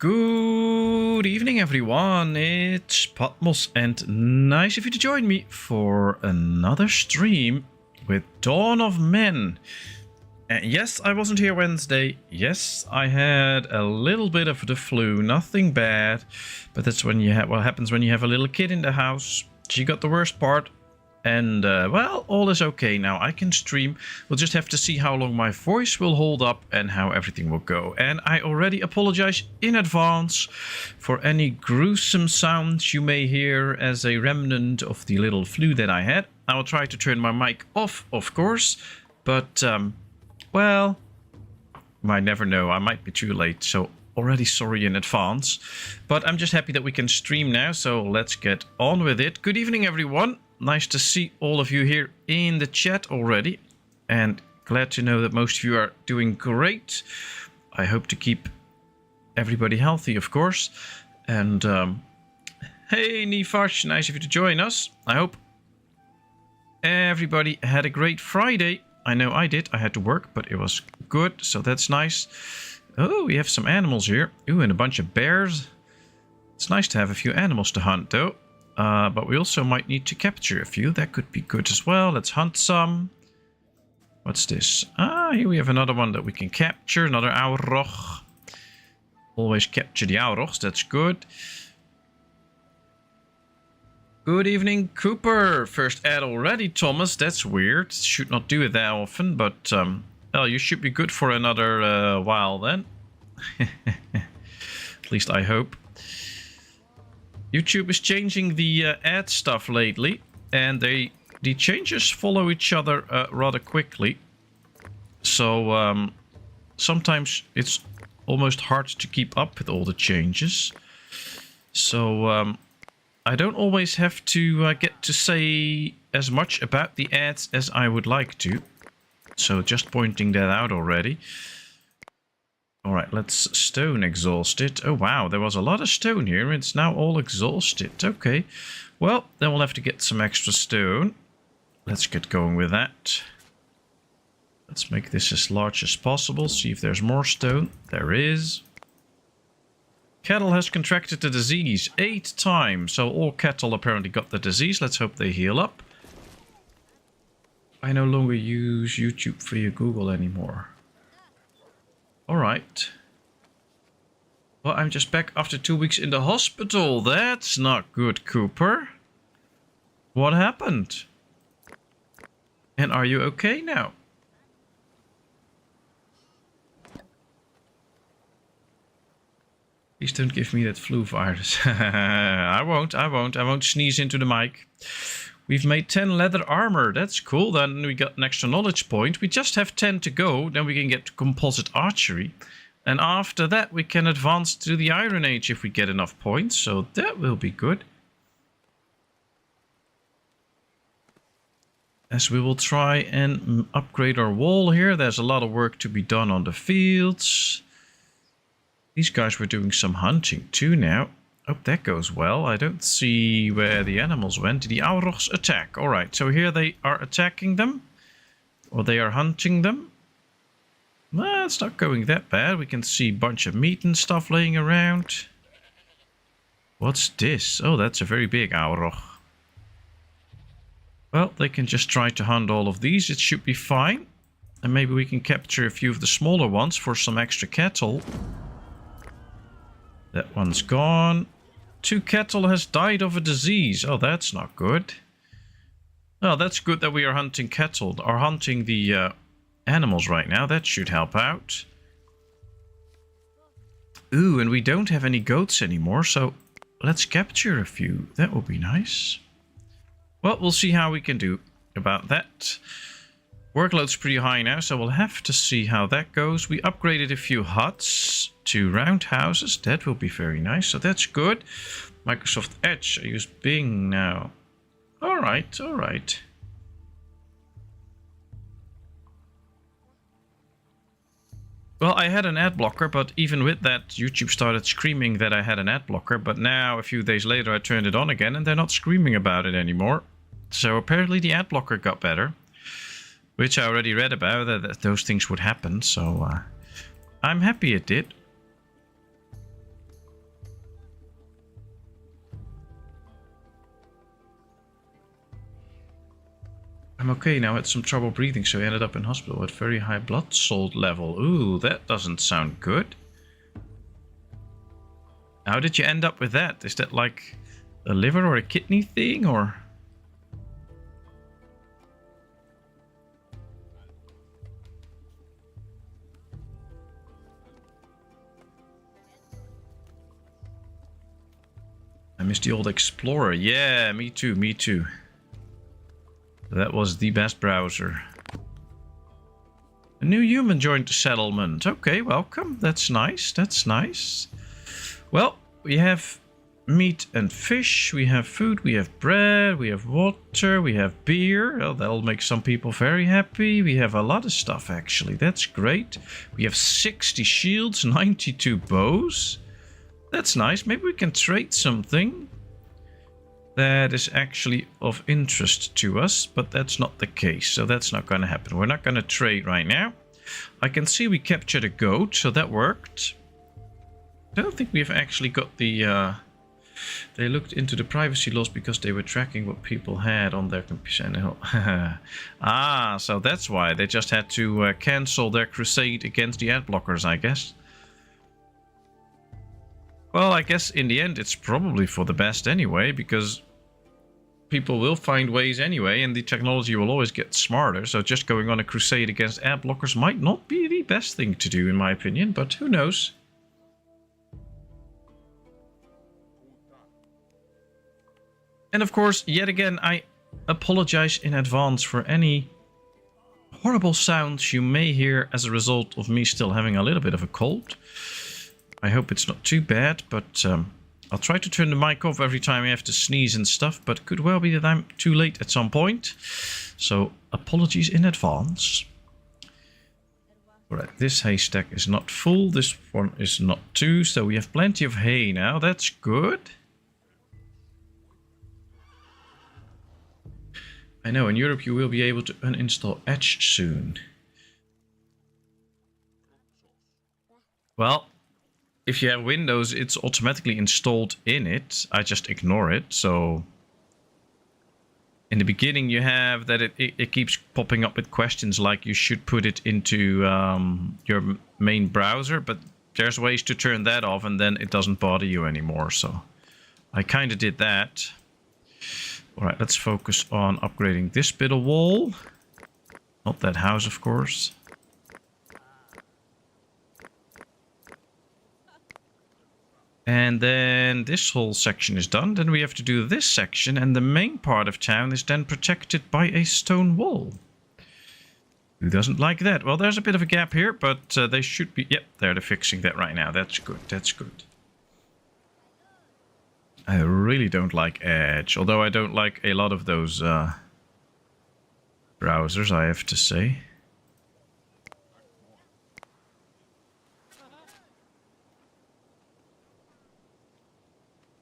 Good evening, everyone. It's Patmos, and nice of you to join me for another stream with Dawn of Men. And yes, I wasn't here Wednesday. Yes, I had a little bit of the flu, nothing bad, but that's when you have what happens when you have a little kid in the house. She got the worst part. And, well, all is okay now. I can stream. We'll just have to see how long my voice will hold up and how everything will go. And I already apologize in advance for any gruesome sounds you may hear as a remnant of the little flu that I had. I will try to turn my mic off, of course. But, well, might never know. I might be too late. So already sorry in advance. But I'm just happy that we can stream now. So let's get on with it. Good evening, everyone. Nice to see all of you here in the chat already, and glad to know that most of you are doing great. I hope to keep everybody healthy, of course. And hey, Nifash, nice of you to join us. I hope everybody had a great Friday. I know I did. I had to work, but it was good, so that's nice. Oh, we have some animals here. Ooh, and a bunch of bears. It's nice to have a few animals to hunt, though. But we also might need to capture a few. That could be good as well. Let's hunt some. What's this? Ah, here we have another one that we can capture. Another Aurog. Always capture the Aurogs. That's good. Good evening, Cooper. First ad already, Thomas. That's weird. Should not do it that often. But, well, you should be good for another while then. At least I hope. YouTube is changing the ad stuff lately, and the changes follow each other rather quickly. So sometimes it's almost hard to keep up with all the changes. So I don't always have to get to say as much about the ads as I would like to. So just pointing that out already. Alright, let's stone exhaust it. Oh wow, there was a lot of stone here. It's now all exhausted. Okay, well, then we'll have to get some extra stone. Let's get going with that. Let's make this as large as possible. See if there's more stone. There is. Cattle has contracted the disease 8 times. So all cattle apparently got the disease. Let's hope they heal up. I no longer use YouTube for your Google anymore. Alright. Well, I'm just back after 2 weeks in the hospital. That's not good, Cooper. What happened? And are you okay now? Please don't give me that flu virus. I won't sneeze into the mic. We've made 10 leather armor. That's cool. Then we got an extra knowledge point. We just have 10 to go. Then we can get composite archery. And after that, we can advance to the Iron Age if we get enough points. So that will be good. As we will try and upgrade our wall here. There's a lot of work to be done on the fields. These guys were doing some hunting too now. Hope that goes well. I don't see where the animals went. The Aurogs attack. Alright, so here they are attacking them. Or they are hunting them. Well, it's not going that bad. We can see a bunch of meat and stuff laying around. What's this? Oh, that's a very big Aurog. Well, they can just try to hunt all of these. It should be fine. And maybe we can capture a few of the smaller ones for some extra cattle. That one's gone. 2 cattle has died of a disease. Oh, that's not good. Well, that's good that we are hunting cattle. Or hunting the animals right now. That should help out. Ooh, and we don't have any goats anymore. So let's capture a few. That will be nice. Well, we'll see how we can do about that. Workload's pretty high now, so we'll have to see how that goes. We upgraded a few huts to roundhouses. That will be very nice, so that's good. Microsoft Edge, I use Bing now. Alright, alright. Well, I had an ad blocker, but even with that, YouTube started screaming that I had an ad blocker. But now, a few days later, I turned it on again, and they're not screaming about it anymore. So apparently the ad blocker got better. Which I already read about, that those things would happen, so I'm happy it did. I'm okay now. I had some trouble breathing, so I ended up in hospital with very high blood salt level. Ooh, that doesn't sound good. How did you end up with that? Is that like a liver or a kidney thing, or? I miss the old Explorer. Yeah, me too, me too. That was the best browser. A new human joined the settlement. Okay, welcome. That's nice, that's nice. Well, we have meat and fish, we have food, we have bread, we have water, we have beer. Well, that'll make some people very happy. We have a lot of stuff, actually. That's great. We have 60 shields, 92 bows. That's nice. Maybe we can trade something that is actually of interest to us, but that's not the case, so that's not going to happen. We're not going to trade right now. I can see we captured a goat, so that worked. I don't think we've actually got the... They looked into the privacy laws because they were tracking what people had on their computer. Ah, so that's why. They just had to cancel their crusade against the ad blockers, I guess. Well, I guess in the end it's probably for the best anyway, because people will find ways anyway, and the technology will always get smarter. So just going on a crusade against ad blockers might not be the best thing to do, in my opinion, but who knows? And of course, yet again, I apologize in advance for any horrible sounds you may hear as a result of me still having a little bit of a cold. I hope it's not too bad, but I'll try to turn the mic off every time I have to sneeze and stuff, but it could well be that I'm too late at some point. So apologies in advance. Alright, this haystack is not full, this one is not too, so we have plenty of hay now, that's good. I know, in Europe you will be able to uninstall Edge soon. Well, if you have Windows, it's automatically installed in it. I just ignore it, so... In the beginning you have that it keeps popping up with questions like you should put it into your main browser, but there's ways to turn that off and then it doesn't bother you anymore, so... I kinda did that. Alright, let's focus on upgrading this bit of wall. Not that house, of course. And then this whole section is done. Then we have to do this section, and the main part of town is then protected by a stone wall. Who doesn't like that? Well, there's a bit of a gap here, but they should be... Yep, they're fixing that right now. That's good, that's good. I really don't like Edge, although I don't like a lot of those browsers, I have to say.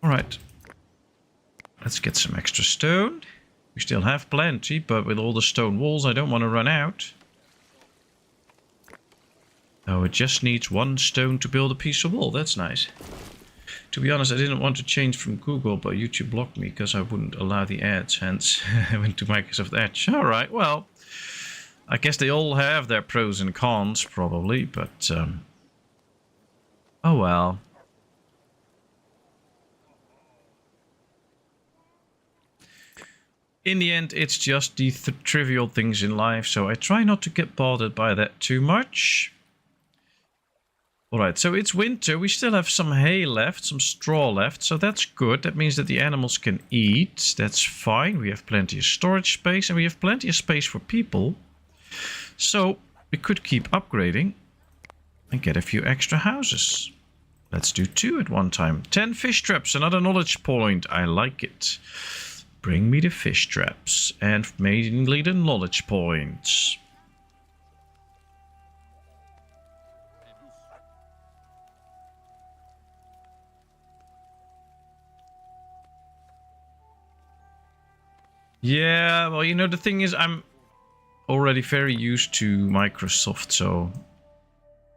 Alright, let's get some extra stone. We still have plenty, but with all the stone walls I don't want to run out. Oh, it just needs one stone to build a piece of wall, that's nice. To be honest, I didn't want to change from Google, but YouTube blocked me because I wouldn't allow the ads, hence I went to Microsoft Edge. Alright, well, I guess they all have their pros and cons, probably, but... oh well. In the end, it's just the trivial things in life, so I try not to get bothered by that too much. Alright, so it's winter. We still have some hay left, some straw left, so that's good. That means that the animals can eat. That's fine. We have plenty of storage space, and we have plenty of space for people. So we could keep upgrading and get a few extra houses. Let's do 2 at one time. 10 fish traps, another knowledge point. I like it. Bring me the fish traps, and mainly the knowledge points. Yeah, well, you know, the thing is, I'm already very used to Microsoft, so...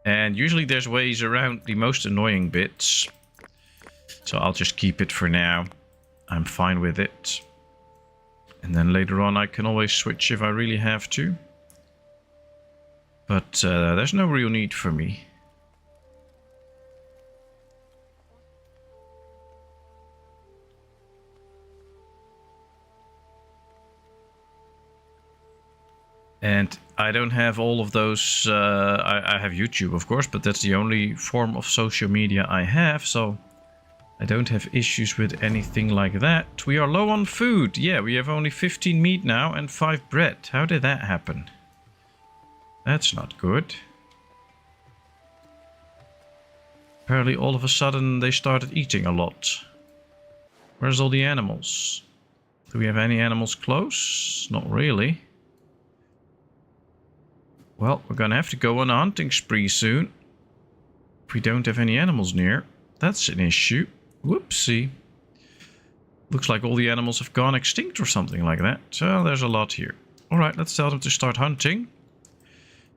And usually there's ways around the most annoying bits. So I'll just keep it for now. I'm fine with it. And then later on I can always switch if I really have to. But there's no real need for me. And I don't have all of those. I have YouTube, of course, but that's the only form of social media I have. So I don't have issues with anything like that. We are low on food. Yeah, we have only 15 meat now and 5 bread. How did that happen? That's not good. Apparently all of a sudden they started eating a lot. Where's all the animals? Do we have any animals close? Not really. Well, we're gonna have to go on a hunting spree soon. If we don't have any animals near, that's an issue. Whoopsie. Looks like all the animals have gone extinct or something like that. So there's a lot here. Alright, let's tell them to start hunting.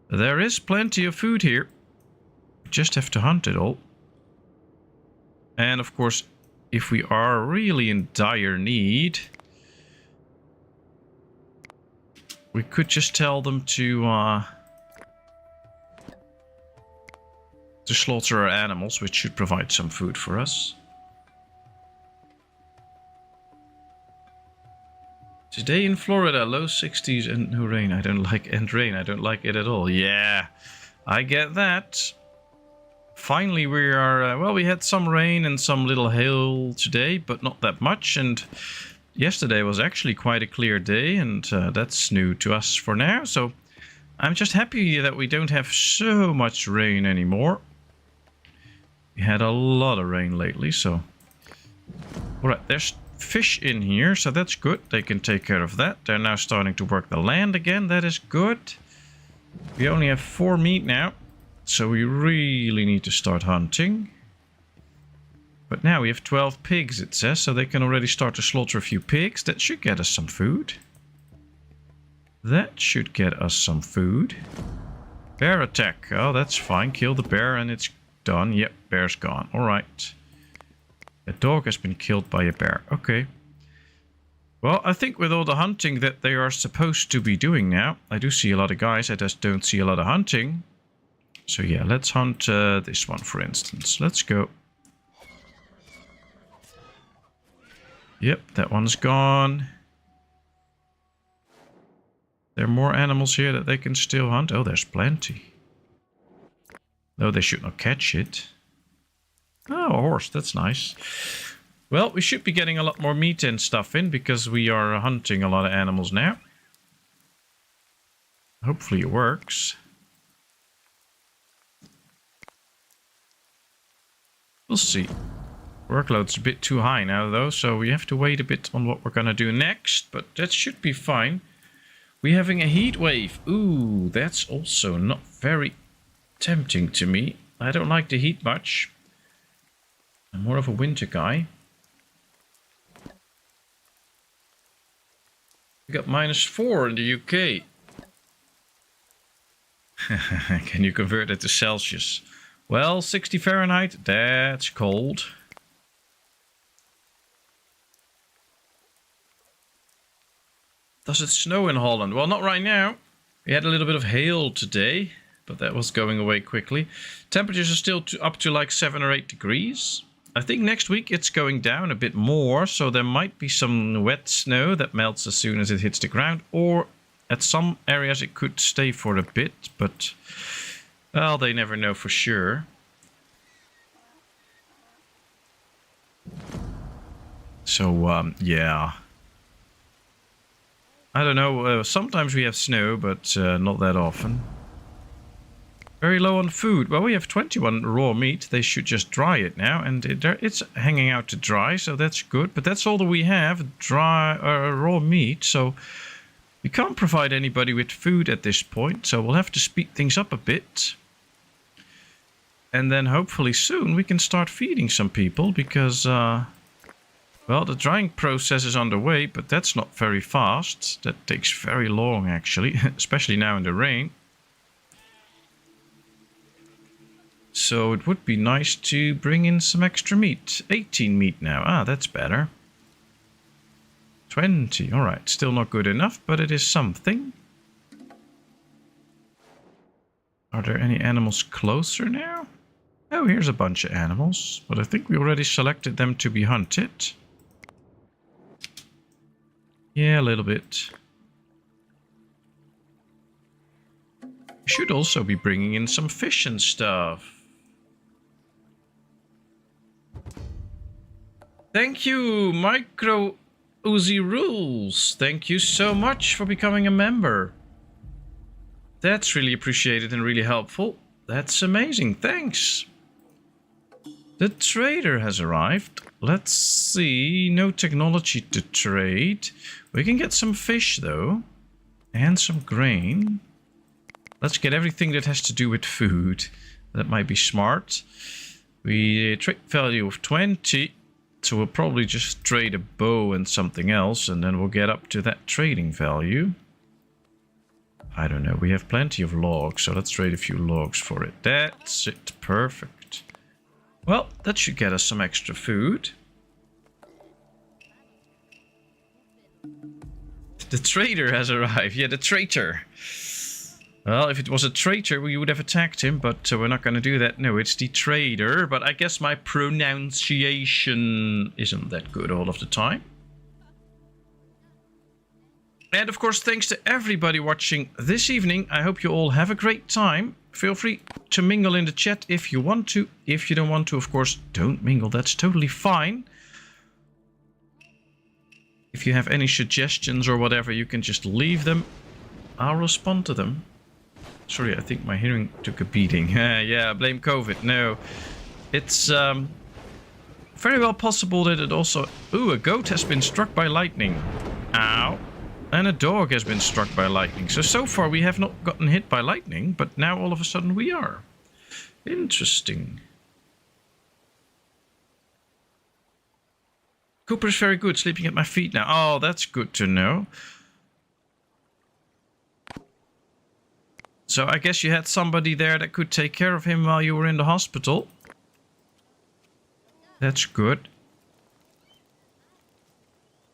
There is plenty of food here. We just have to hunt it all. And of course, if we are really in dire need, we could just tell them to slaughter our animals, which should provide some food for us. Today in Florida, low 60s and no rain. I don't like rain. I don't like it at all. Yeah, I get that. Finally, we are... well, we had some rain and some little hail today, but not that much. And yesterday was actually quite a clear day, and that's new to us for now. So I'm just happy that we don't have so much rain anymore. We had a lot of rain lately, so... Alright, there's fish in here, so that's good. They can take care of that. They're now starting to work the land again. That is good. We only have 4 meat now, so we really need to start hunting. But now we have 12 pigs, it says, so they can already start to slaughter a few pigs. That should get us some food. That should get us some food. Bear attack. Oh, that's fine. Kill the bear and it's done. Yep, bear's gone. Alright. A dog has been killed by a bear. Okay. Well, I think with all the hunting that they are supposed to be doing now, I do see a lot of guys. I just don't see a lot of hunting. So yeah, let's hunt this one, for instance. Let's go. Yep, that one's gone. There are more animals here that they can still hunt. Oh, there's plenty. No, they should not catch it. Oh, a horse. That's nice. Well, we should be getting a lot more meat and stuff in because we are hunting a lot of animals now. Hopefully it works. We'll see. Workload's a bit too high now, though, so we have to wait a bit on what we're going to do next, but that should be fine. We're having a heat wave. Ooh, that's also not very tempting to me. I don't like the heat much. I'm more of a winter guy. We got -4 in the UK. Can you convert it to Celsius? Well, 60 Fahrenheit, that's cold. Does it snow in Holland? Well, not right now. We had a little bit of hail today, but that was going away quickly. Temperatures are still up to like 7 or 8 degrees. I think next week it's going down a bit more, so there might be some wet snow that melts as soon as it hits the ground, or at some areas it could stay for a bit, but well, they never know for sure. So, yeah. I don't know, sometimes we have snow, but not that often. Very low on food. Well, we have 21 raw meat. They should just dry it now, and it's hanging out to dry, so that's good. But that's all that we have, dry raw meat, so we can't provide anybody with food at this point, so we'll have to speed things up a bit. And then hopefully soon we can start feeding some people, because, well, the drying process is underway, but that's not very fast. That takes very long, actually, especially now in the rain. So it would be nice to bring in some extra meat. 18 meat now. Ah, that's better. 20. Alright, still not good enough, but it is something. Are there any animals closer now? Oh, here's a bunch of animals, but I think we already selected them to be hunted. Yeah, a little bit. We should also be bringing in some fish and stuff. Thank you, Micro Uzi Rules. Thank you so much for becoming a member. That's really appreciated and really helpful. That's amazing. Thanks. The trader has arrived. Let's see. No technology to trade. We can get some fish though. And some grain. Let's get everything that has to do with food. That might be smart. We trade value of 20. So we'll probably just trade a bow and something else. And then we'll get up to that trading value. I don't know. We have plenty of logs. So let's trade a few logs for it. That's it. Perfect. Well, that should get us some extra food. The trader has arrived. Yeah, the traitor. Well, if it was a traitor, we would have attacked him, but we're not going to do that. No, it's the trader, but I guess my pronunciation isn't that good all of the time. And of course, thanks to everybody watching this evening. I hope you all have a great time. Feel free to mingle in the chat if you want to. If you don't want to, of course, don't mingle. That's totally fine. If you have any suggestions or whatever, you can just leave them. I'll respond to them. Sorry, I think my hearing took a beating. Yeah, blame COVID. No, it's very well possible that it also... Ooh, a goat has been struck by lightning. Ow. And a dog has been struck by lightning. So far we have not gotten hit by lightning, but now all of a sudden we are. Interesting. Cooper is very good, sleeping at my feet now. Oh, that's good to know. So I guess you had somebody there that could take care of him while you were in the hospital. That's good.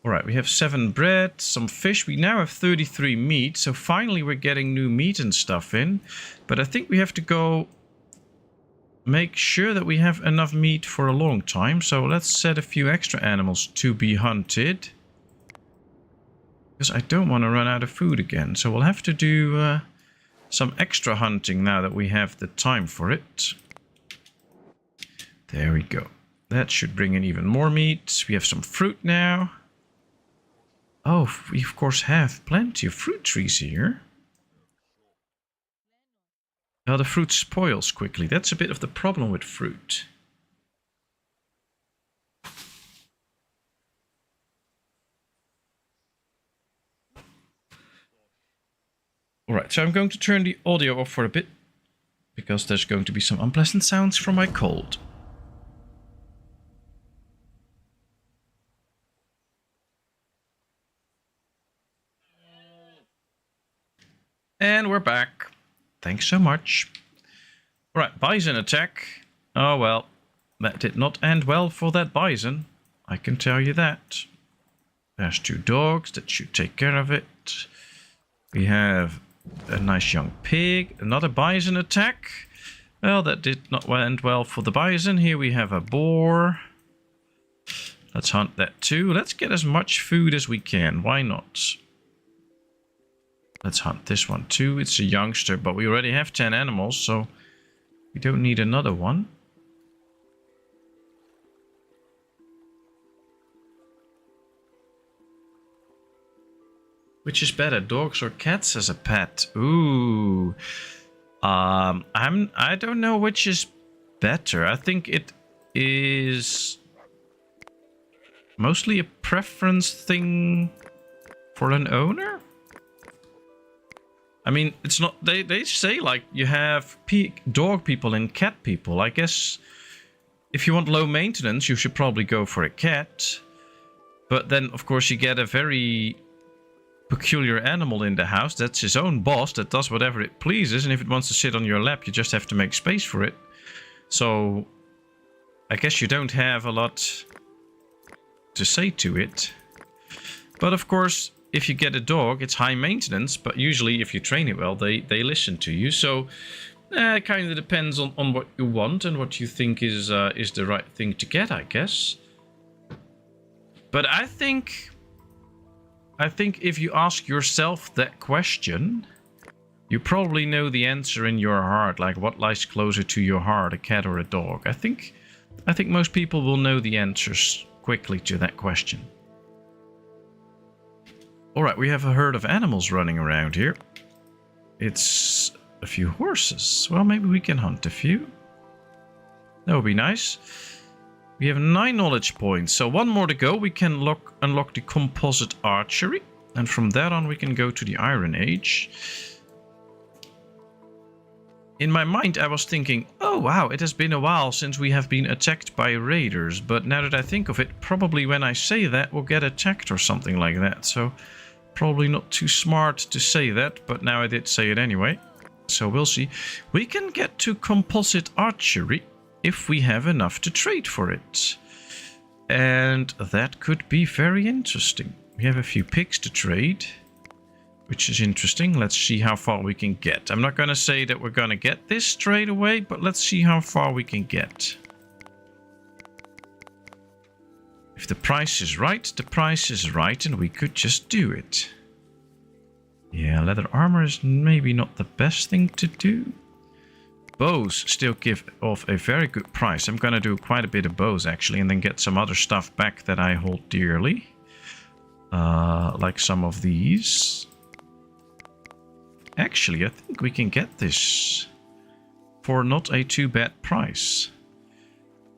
Alright, we have 7 bread, some fish. We now have 33 meat, so finally we're getting new meat and stuff in. But I think we have to go make sure that we have enough meat for a long time. So let's set a few extra animals to be hunted. Because I don't want to run out of food again. So we'll have to do some extra hunting now that we have the time for it. There we go. That should bring in even more meat. We have some fruit now. Oh, we of course have plenty of fruit trees here. Well, the fruit spoils quickly. That's a bit of the problem with fruit. Alright, so I'm going to turn the audio off for a bit, because there's going to be some unpleasant sounds from my cold. And we're back. Thanks so much. Right, bison attack. Oh well, that did not end well for that bison. I can tell you that. There's 2 dogs that should take care of it. We have a nice young pig. Another bison attack. Well, that did not end well for the bison. Here we have a boar. Let's hunt that too. Let's get as much food as we can. Why not? Let's hunt this one too. It's a youngster, but we already have 10 animals, so we don't need another one. Which is better, dogs or cats as a pet? Ooh. I don't know which is better. I think it is mostly a preference thing for an owner. I mean, it's not... They say, like, you have dog people and cat people. I guess if you want low maintenance, you should probably go for a cat. But then, of course, you get a very peculiar animal in the house. That's his own boss that does whatever it pleases. And if it wants to sit on your lap, you just have to make space for it. So I guess you don't have a lot to say to it. But of course, if you get a dog, it's high maintenance, but usually if you train it well, they listen to you. So it kind of depends on what you want and what you think is the right thing to get, I guess. But I think if you ask yourself that question, you probably know the answer in your heart, like what lies closer to your heart, a cat or a dog. I think most people will know the answers quickly to that question. Alright, we have a herd of animals running around here. It's a few horses. Well, maybe we can hunt a few. That would be nice. We have 9 knowledge points, so 1 more to go. We can unlock the composite archery. And from that on we can go to the Iron Age. In my mind I was thinking, oh wow, it has been a while since we have been attacked by raiders. But now that I think of it, probably when I say that we'll get attacked or something like that. So probably not too smart to say that, but now I did say it anyway. So we'll see. We can get to composite archery if we have enough to trade for it. And that could be very interesting. We have a few pigs to trade, which is interesting. Let's see how far we can get. I'm not going to say that we're going to get this straight away, but let's see how far we can get. If the price is right, the price is right, and we could just do it. Yeah, leather armor is maybe not the best thing to do. Bows still give off a very good price. I'm going to do quite a bit of bows, actually, and then get some other stuff back that I hold dearly. Like some of these. Actually, I think we can get this for not a too bad price.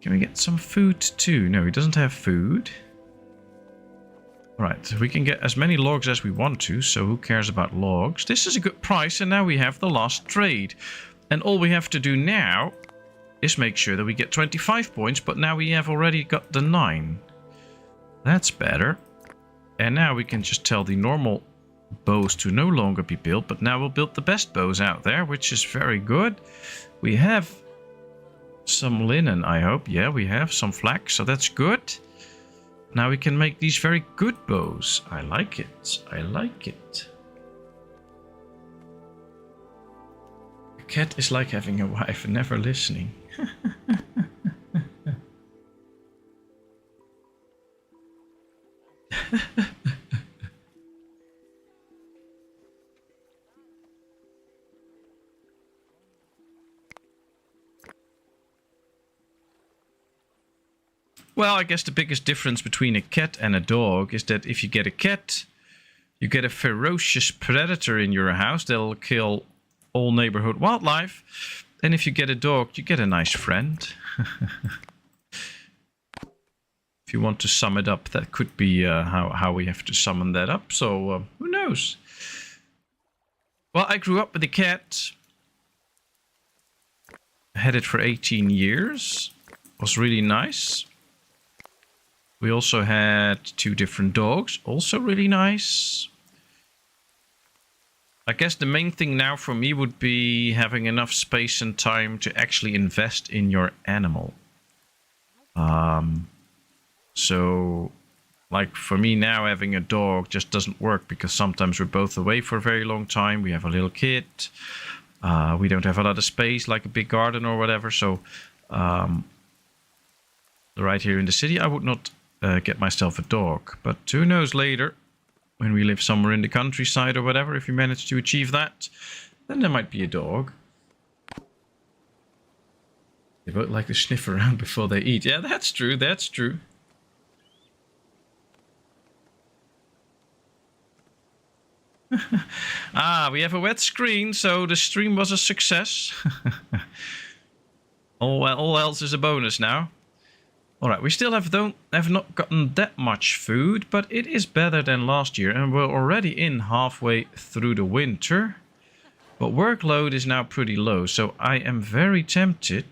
Can we get some food too? No, he doesn't have food. Alright, we can get as many logs as we want to, so who cares about logs? This is a good price, and now we have the last trade. And all we have to do now is make sure that we get 25 points, but now we have already got the 9. That's better. And now we can just tell the normal bows to no longer be built, but now we'll build the best bows out there, which is very good. We have some linen, I hope. Yeah, we have some flax, so that's good. Now we can make these very good bows. I like it. I like it. A cat is like having a wife and never listening. Well, I guess the biggest difference between a cat and a dog is that if you get a cat, you get a ferocious predator in your house that'll kill all neighborhood wildlife. And if you get a dog, you get a nice friend. If you want to sum it up, that could be how we have to summon that up. So, who knows? Well, I grew up with a cat. I had it for 18 years. It was really nice. We also had 2 different dogs, also really nice. I guess the main thing now for me would be having enough space and time to actually invest in your animal. So, like for me now, having a dog just doesn't work because sometimes we're both away for a very long time. We have a little kid. We don't have a lot of space, like a big garden or whatever. So, right here in the city, I would not get myself a dog. But who knows later, when we live somewhere in the countryside or whatever, if we manage to achieve that, then there might be a dog. They both like to sniff around before they eat. Yeah, that's true, that's true. We have a wet screen, so the stream was a success. All else is a bonus now. Alright, we still have not gotten that much food, but it is better than last year, and we're already in halfway through the winter. But workload is now pretty low, so I am very tempted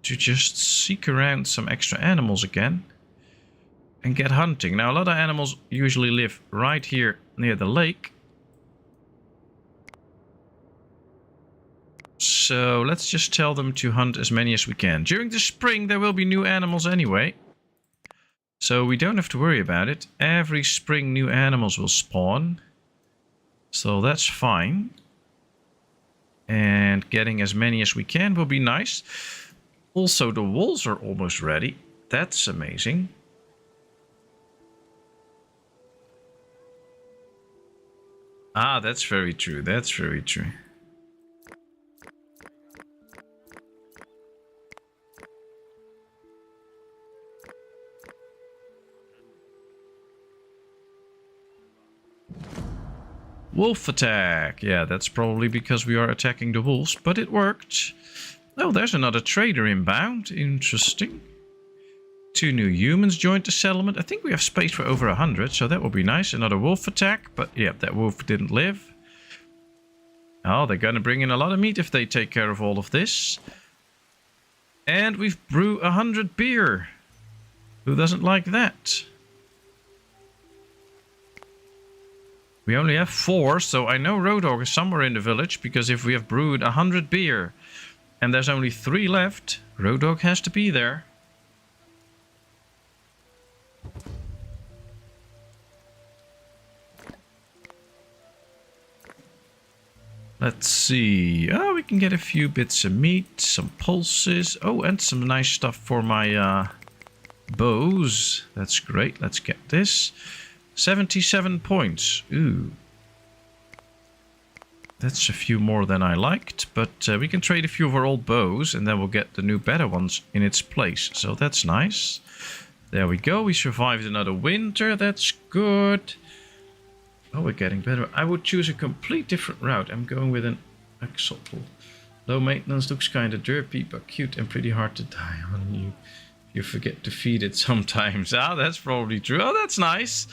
to just seek around some extra animals again and get hunting. Now, a lot of animals usually live right here near the lake. So let's just tell them to hunt as many as we can. During the spring there will be new animals anyway. So we don't have to worry about it. Every spring new animals will spawn. So that's fine. And getting as many as we can will be nice. Also, the walls are almost ready. That's amazing. Ah, that's very true. That's very true. Wolf attack. Yeah, that's probably because we are attacking the wolves, but it worked. Oh, there's another trader inbound. Interesting. 2 new humans joined the settlement. I think we have space for over 100, so that will be nice. Another wolf attack, but yeah, that wolf didn't live. Oh, they're gonna bring in a lot of meat if they take care of all of this. And we've brewed 100 beer. Who doesn't like that? We only have 4, so I know Road Dogg is somewhere in the village, because if we have brewed 100 beer and there's only 3 left, Road Dogg has to be there. Let's see. Oh, we can get a few bits of meat, some pulses. Oh, and some nice stuff for my bows. That's great. Let's get this. 77 points. Ooh. That's a few more than I liked, but we can trade a few of our old bows and then we'll get the new better ones in its place. So that's nice. There we go. We survived another winter. That's good. Oh, we're getting better. I would choose a complete different route. I'm going with an axolotl. Low maintenance, looks kind of derpy, but cute and pretty hard to die on you. You forget to feed it sometimes. Ah, that's probably true. Oh, that's nice.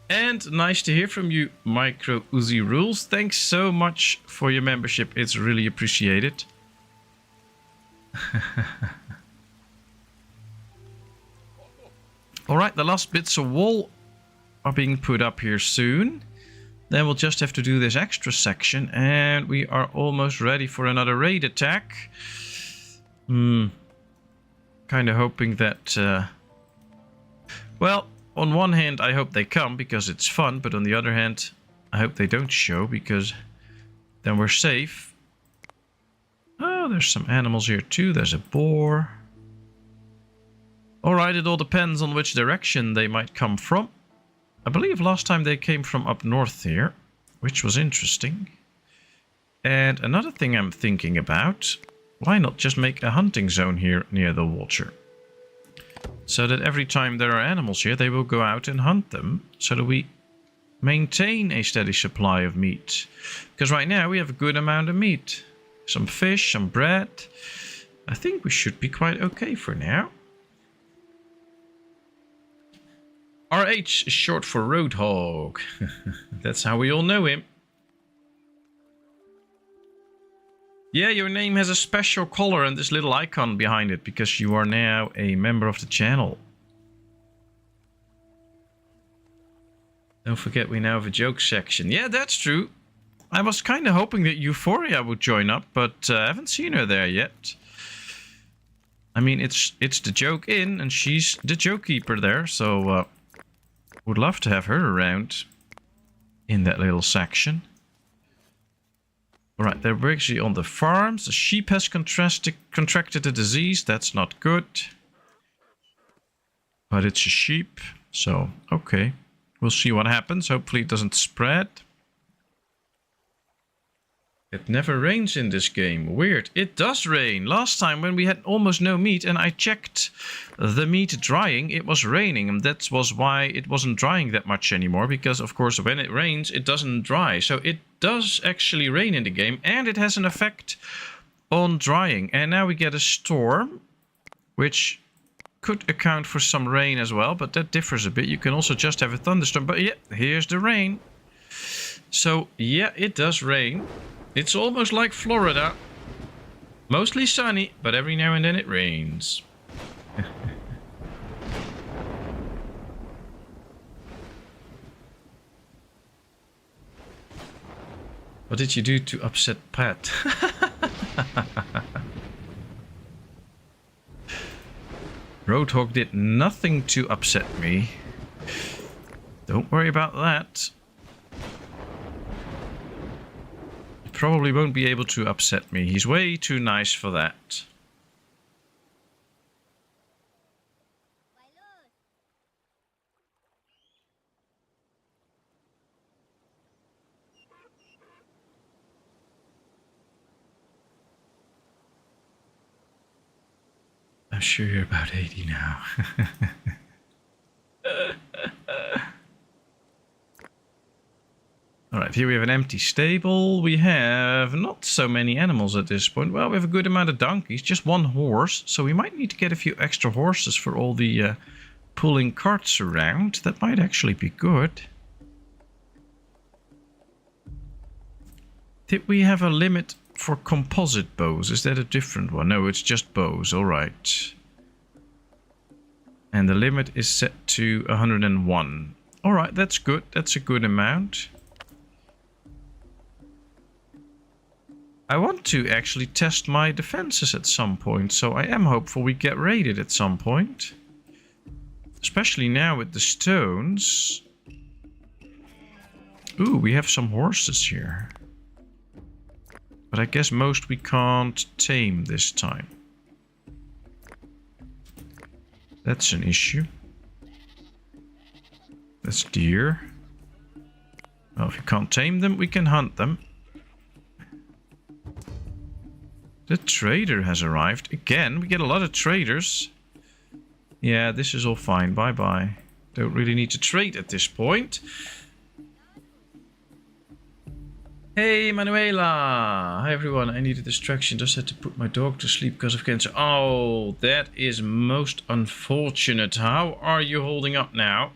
And nice to hear from you, Micro Uzi Rules. Thanks so much for your membership. It's really appreciated. Alright, the last bits of wall are being put up here soon. Then we'll just have to do this extra section. And we are almost ready for another raid attack. Kind of hoping that... well... on one hand, I hope they come because it's fun, but on the other hand, I hope they don't show because then we're safe. Oh, there's some animals here too. There's a boar. Alright, it all depends on which direction they might come from. I believe last time they came from up north here, which was interesting. And another thing I'm thinking about, why not just make a hunting zone here near the water? So that every time there are animals here, they will go out and hunt them. So that we maintain a steady supply of meat. Because right now we have a good amount of meat. Some fish, some bread. I think we should be quite okay for now. RH is short for Roadhog. That's how we all know him. Yeah, your name has a special color and this little icon behind it because you are now a member of the channel. Don't forget we now have a joke section. Yeah, that's true. I was kind of hoping that Euphoria would join up, but I haven't seen her there yet. I mean, it's the joke in and she's the joke keeper there, so would love to have her around in that little section. Alright, they're actually on the farms. The sheep has contracted a disease. That's not good. But it's a sheep. So, okay. We'll see what happens. Hopefully it doesn't spread. It never rains in this game. Weird. It does rain. Last time when we had almost no meat and I checked the meat drying, it was raining. And that was why it wasn't drying that much anymore. Because, of course, when it rains, it doesn't dry. So it does actually rain in the game. And it has an effect on drying. And now we get a storm, which could account for some rain as well. But that differs a bit. You can also just have a thunderstorm. But yeah, here's the rain. So, yeah, it does rain. It's almost like Florida. Mostly sunny, but every now and then it rains. What did you do to upset Pat? Roadhog did nothing to upset me. Don't worry about that. He probably won't be able to upset me. He's way too nice for that. I'm sure you're about 80 now. Alright, here we have an empty stable. We have not so many animals at this point. Well, we have a good amount of donkeys, just one horse. So we might need to get a few extra horses for all the pulling carts around. That might actually be good. Did we have a limit for composite bows? Is that a different one? No, it's just bows. Alright. And the limit is set to 101. Alright, that's good. That's a good amount. I want to actually test my defenses at some point, so I am hopeful we get raided at some point. Especially now with the stones. Ooh, we have some horses here. But I guess most we can't tame this time. That's an issue. That's deer. Well, if you can't tame them, we can hunt them. The trader has arrived. Again, we get a lot of traders. Yeah, this is all fine. Bye-bye. Don't really need to trade at this point. Hey, Manuela. Hi, everyone. I need a distraction. Just had to put my dog to sleep because of cancer. Oh, that is most unfortunate. How are you holding up now?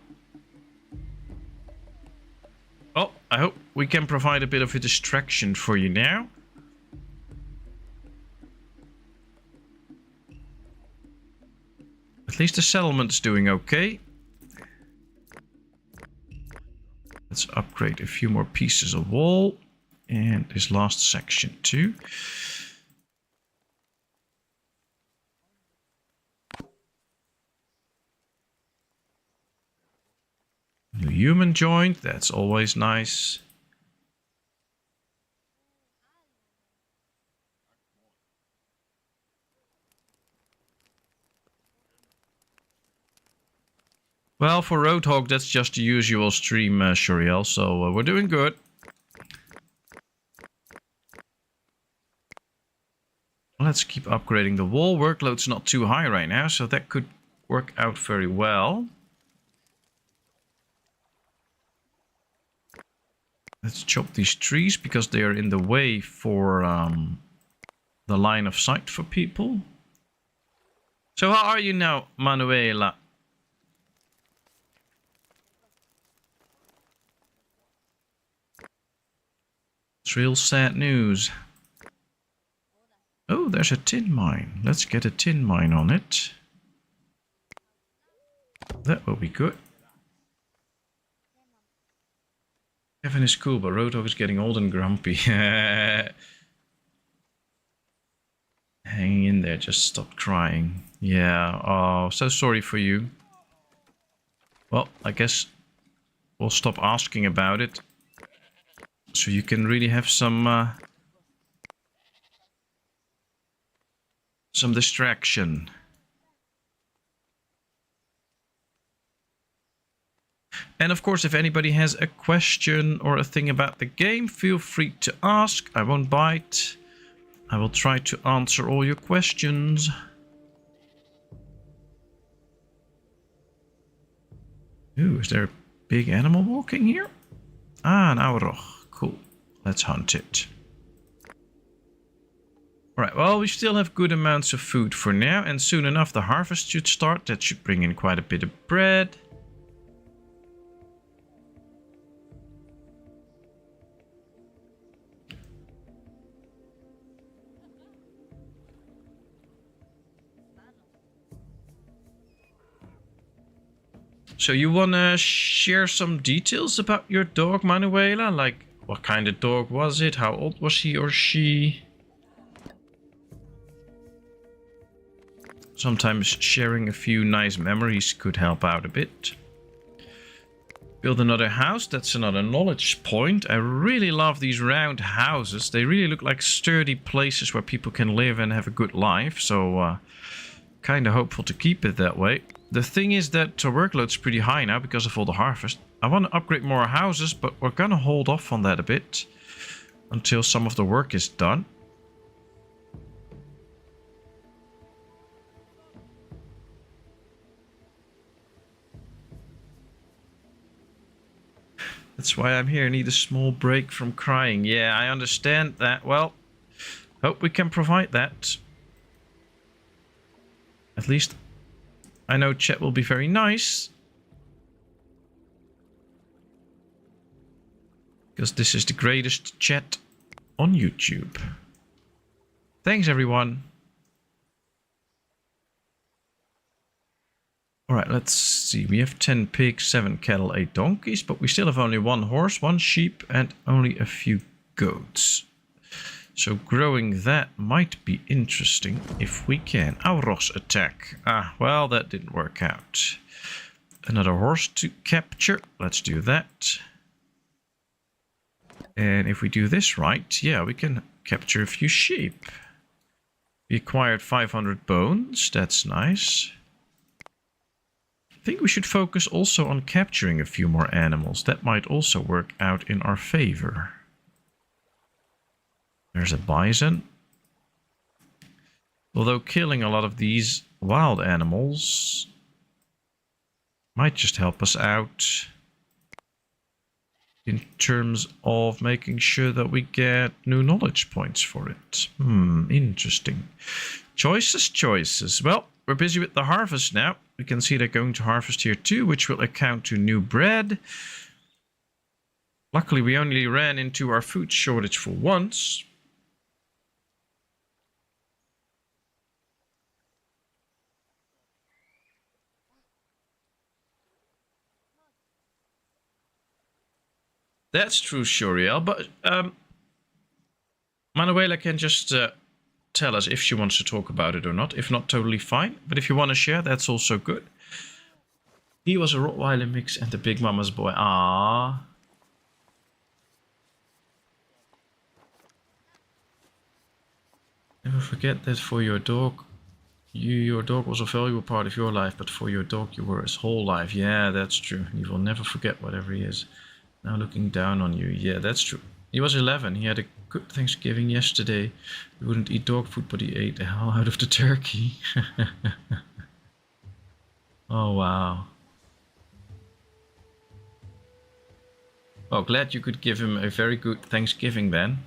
Oh, I hope we can provide a bit of a distraction for you now. At least the settlement's doing okay. Let's upgrade a few more pieces of wall. And this last section too. New human joint, that's always nice. Well, for Roadhog, that's just the usual stream, Shuriel, so we're doing good. Let's keep upgrading the wall. Workload's not too high right now, so that could work out very well. Let's chop these trees because they are in the way for the line of sight for people. So how are you now, Manuela? It's real sad news. Oh, there's a tin mine. Let's get a tin mine on it. That will be good. Kevin is cool, but Roadhog is getting old and grumpy. Hanging in there, just stop crying. Yeah, oh, so sorry for you. Well, I guess we'll stop asking about it. So you can really have some distraction. And of course, if anybody has a question or a thing about the game, feel free to ask. I won't bite. I will try to answer all your questions. Ooh, is there a big animal walking here? Ah, an auroch. Cool. Let's hunt it. Alright, well, we still have good amounts of food for now, and soon enough the harvest should start. That should bring in quite a bit of bread. So you wanna share some details about your dog, Manuela? Like, what kind of dog was it? How old was he or she? Sometimes sharing a few nice memories could help out a bit. Build another house. That's another knowledge point. I really love these round houses. They really look like sturdy places where people can live and have a good life. So kind of hopeful to keep it that way. The thing is that the workload's pretty high now because of all the harvest. I want to upgrade more houses, but we're going to hold off on that a bit until some of the work is done. That's why I'm here. I need a small break from crying. Yeah, I understand that. Well, hope we can provide that. At least I know chat will be very nice. Because this is the greatest chat on YouTube. Thanks, everyone. Alright, let's see. We have 10 pigs, 7 cattle, 8 donkeys, but we still have only 1 horse, 1 sheep, and only a few goats. So growing that might be interesting if we can. Auros attack. Ah, well, that didn't work out. Another horse to capture. Let's do that. And if we do this right, yeah, we can capture a few sheep. We acquired 500 bones. That's nice. I think we should focus also on capturing a few more animals. That might also work out in our favor. There's a bison. Although killing a lot of these wild animals might just help us out in terms of making sure that we get new knowledge points for it. Interesting. Choices. Well, we're busy with the harvest now. We can see they're going to harvest here too, which will account to new bread. Luckily, we only ran into our food shortage for once. That's true, Shuriel, but Manuela can just tell us if she wants to talk about it or not. If not, totally fine. But if you want to share, that's also good. He was a Rottweiler mix and the Big Mama's boy. Ah. Never forget that for your dog, your dog was a valuable part of your life, but for your dog, you were his whole life. Yeah, that's true. He will never forget whatever he is. Now looking down on you. Yeah, that's true. He was 11. He had a good Thanksgiving yesterday. He wouldn't eat dog food, but he ate the hell out of the turkey. Oh, wow. Well, glad you could give him a very good Thanksgiving then.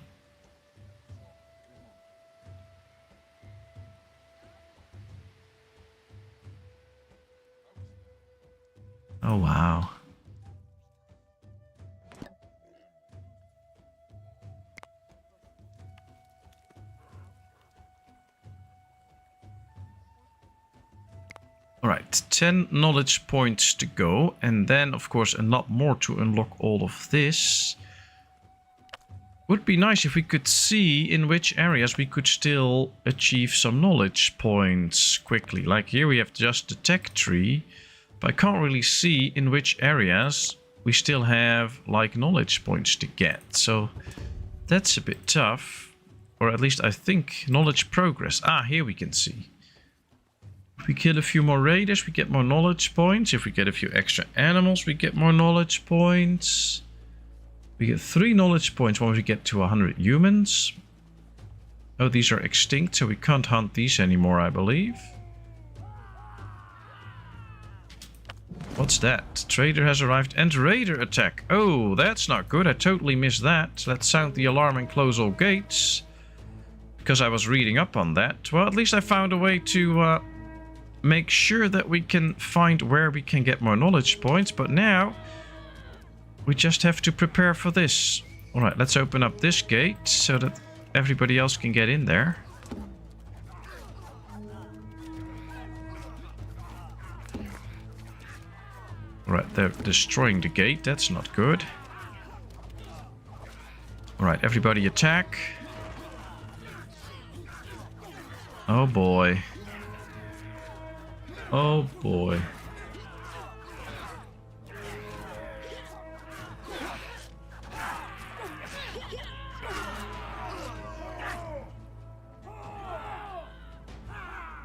Oh, wow. Alright, 10 knowledge points to go, and then of course a lot more to unlock all of this. Would be nice if we could see in which areas we could still achieve some knowledge points quickly. Like here we have just the tech tree, but I can't really see in which areas we still have like knowledge points to get. So that's a bit tough, or at least I think knowledge progress. Ah, here we can see. If we kill a few more raiders, we get more knowledge points. If we get a few extra animals, we get more knowledge points. We get 3 knowledge points when we get to 100 humans. Oh, these are extinct, so we can't hunt these anymore, I believe. What's that? Trader has arrived and raider attack. Oh, that's not good. I totally missed that. Let's sound the alarm and close all gates. Because I was reading up on that. Well, at least I found a way to make sure that we can find where we can get more knowledge points. But now we just have to prepare for this. Alright, let's open up this gate so that everybody else can get in there. Alright, they're destroying the gate. That's not good. Alright, everybody attack. Oh boy. Oh boy.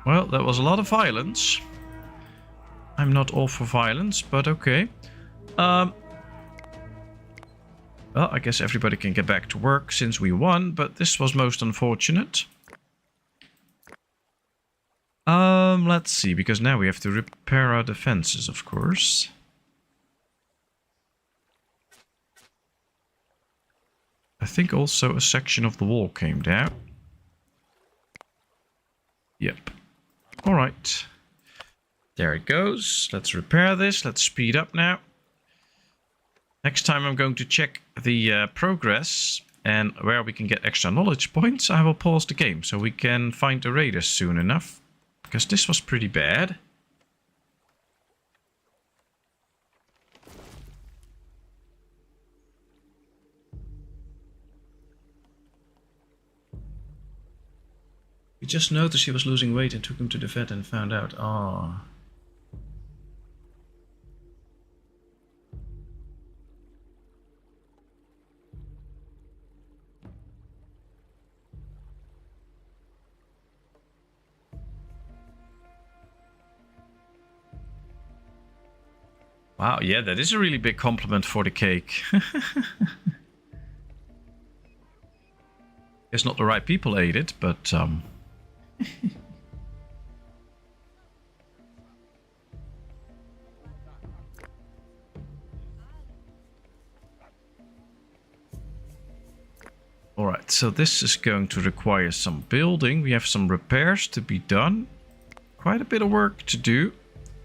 Well, that was a lot of violence. I'm not all for violence, but okay. Well, I guess everybody can get back to work since we won, but this was most unfortunate. Let's see, because now we have to repair our defenses, of course. I think also a section of the wall came down. Yep. Alright. There it goes. Let's repair this. Let's speed up now. Next time I'm going to check the progress and where we can get extra knowledge points. I will pause the game so we can find the raiders soon enough. Because this was pretty bad. We just noticed he was losing weight and took him to the vet and found out. Ah. Wow, yeah, that is a really big compliment for the cake. Guess not the right people ate it, but Alright, so this is going to require some building. We have some repairs to be done. Quite a bit of work to do.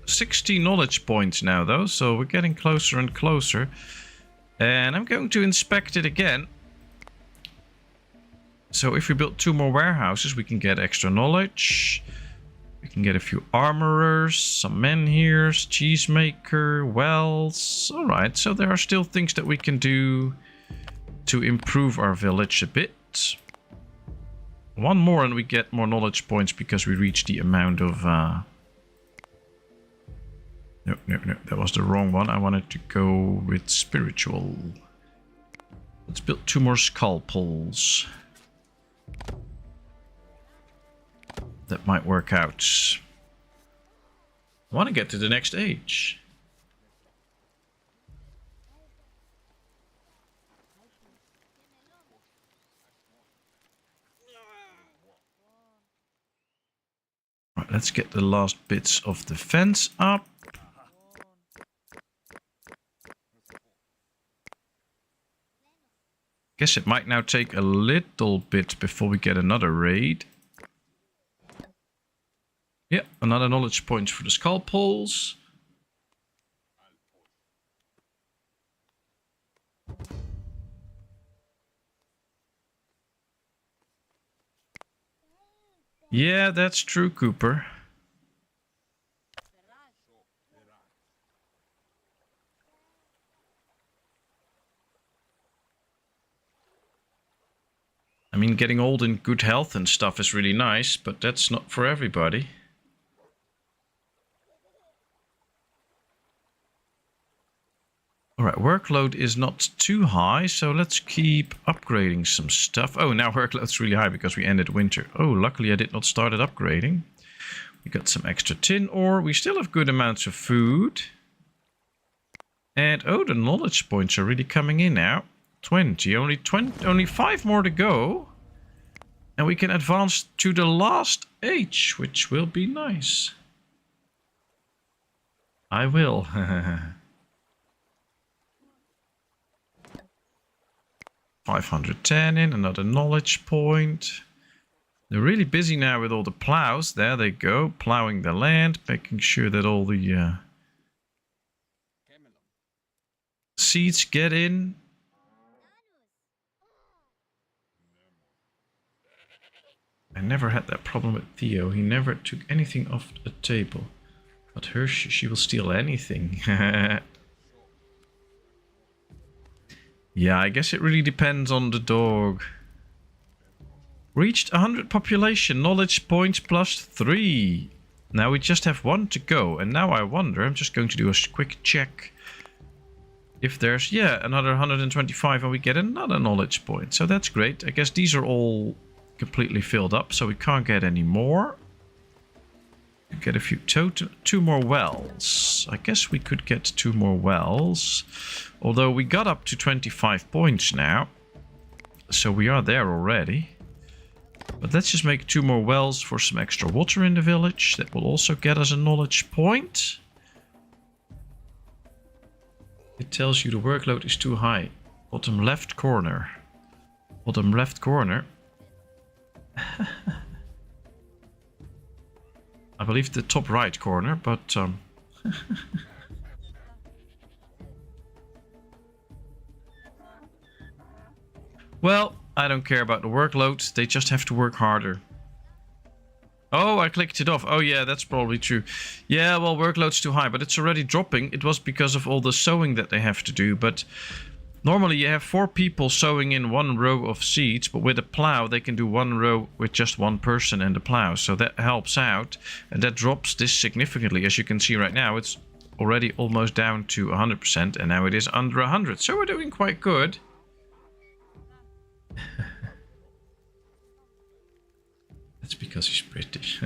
60 knowledge points now though, so we're getting closer and closer. And I'm going to inspect it again. So if we build 2 more warehouses, we can get extra knowledge. We can get a few armorers, some men here, cheesemaker, wells. Alright, so there are still things that we can do to improve our village a bit. 1 more and we get more knowledge points because we reach the amount of... No, that was the wrong one. I wanted to go with spiritual. Let's build 2 more scalpels. That might work out. I want to get to the next age. Right, let's get the last bits of the fence up. Guess it might now take a little bit before we get another raid. Yeah, another knowledge point for the scalpels. Yeah, that's true, Cooper. I mean, getting old in good health and stuff is really nice, but that's not for everybody. Alright, workload is not too high, so let's keep upgrading some stuff. Oh, now workload's really high because we ended winter. Oh, luckily I did not start it upgrading. We got some extra tin ore. We still have good amounts of food. And, oh, the knowledge points are really coming in now. 20, only 5 more to go. And we can advance to the last age, which will be nice. I will. 510 in, another knowledge point. They're really busy now with all the plows. There they go, plowing the land, making sure that all the seeds get in. I never had that problem with Theo. He never took anything off the table. But her, she will steal anything. Yeah, I guess it really depends on the dog. Reached 100 population, knowledge points plus 3. Now we just have one to go. And now I wonder, I'm just going to do a quick check. If there's, yeah, another 125 and we get another knowledge point. So that's great. I guess these are all completely filled up, so we can't get any more. We get a few, two more wells. I guess we could get 2 more wells. Although we got up to 25 points now. So we are there already. But let's just make 2 more wells for some extra water in the village. That will also get us a knowledge point. It tells you the workload is too high. Bottom left corner. Bottom left corner. I believe the top right corner, but well, I don't care about the workload. They just have to work harder. Oh, I clicked it off. Oh yeah, that's probably true. Yeah, well, workload's too high, but it's already dropping. It was because of all the sowing that they have to do, but normally you have 4 people sowing in 1 row of seeds, but with a plow they can do 1 row with just 1 person and the plow. So that helps out, and that drops this significantly. As you can see right now, it's already almost down to 100%, and now it is under 100. So we're doing quite good. That's because he's British.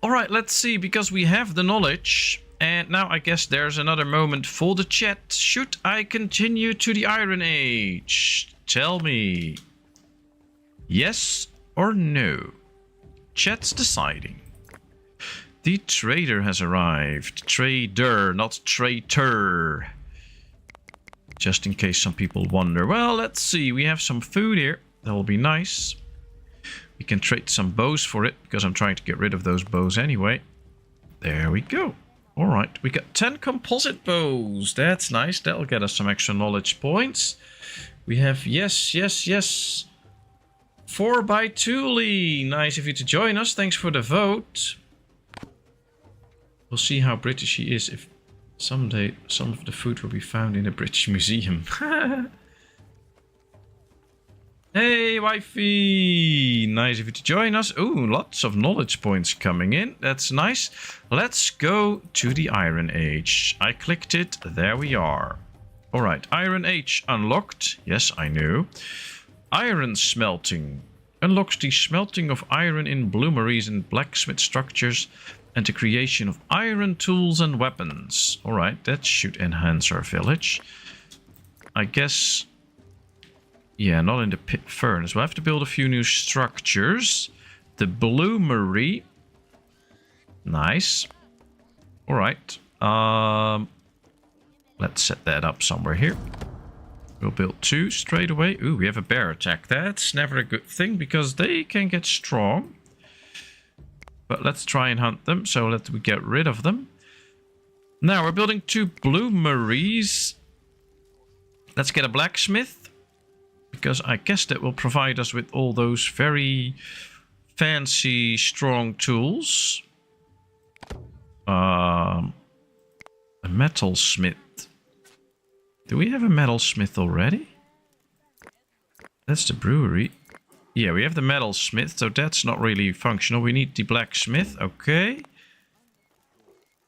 Alright, let's see, because we have the knowledge. And now I guess there's another moment for the chat. Should I continue to the Iron Age? Tell me. Yes or no? Chat's deciding. The trader has arrived. Trader, not traitor. Just in case some people wonder. Well, let's see. We have some food here. That'll be nice. We can trade some bows for it, because I'm trying to get rid of those bows anyway. There we go. Alright, we got 10 composite bows. That's nice. That'll get us some extra knowledge points. We have, yes. 4 by Thule. Nice of you to join us. Thanks for the vote. We'll see how British he is if someday some of the food will be found in a British museum. Hey, wifey! Nice of you to join us. Ooh, lots of knowledge points coming in. That's nice. Let's go to the Iron Age. I clicked it. There we are. Alright, Iron Age unlocked. Yes, I knew. Iron smelting. Unlocks the smelting of iron in bloomeries and blacksmith structures and the creation of iron tools and weapons. Alright, that should enhance our village. I guess... yeah, not in the pit furnace. We'll have to build a few new structures. The bloomery. Nice. Alright. Let's set that up somewhere here. We'll build 2 straight away. Ooh, we have a bear attack. That's never a good thing because they can get strong. But let's try and hunt them. So let's get rid of them. Now we're building 2 bloomeries. Let's get a blacksmith. Because I guess that will provide us with all those very fancy, strong tools. A metalsmith. Do we have a metalsmith already? That's the brewery. Yeah, we have the metalsmith, so that's not really functional. We need the blacksmith, okay.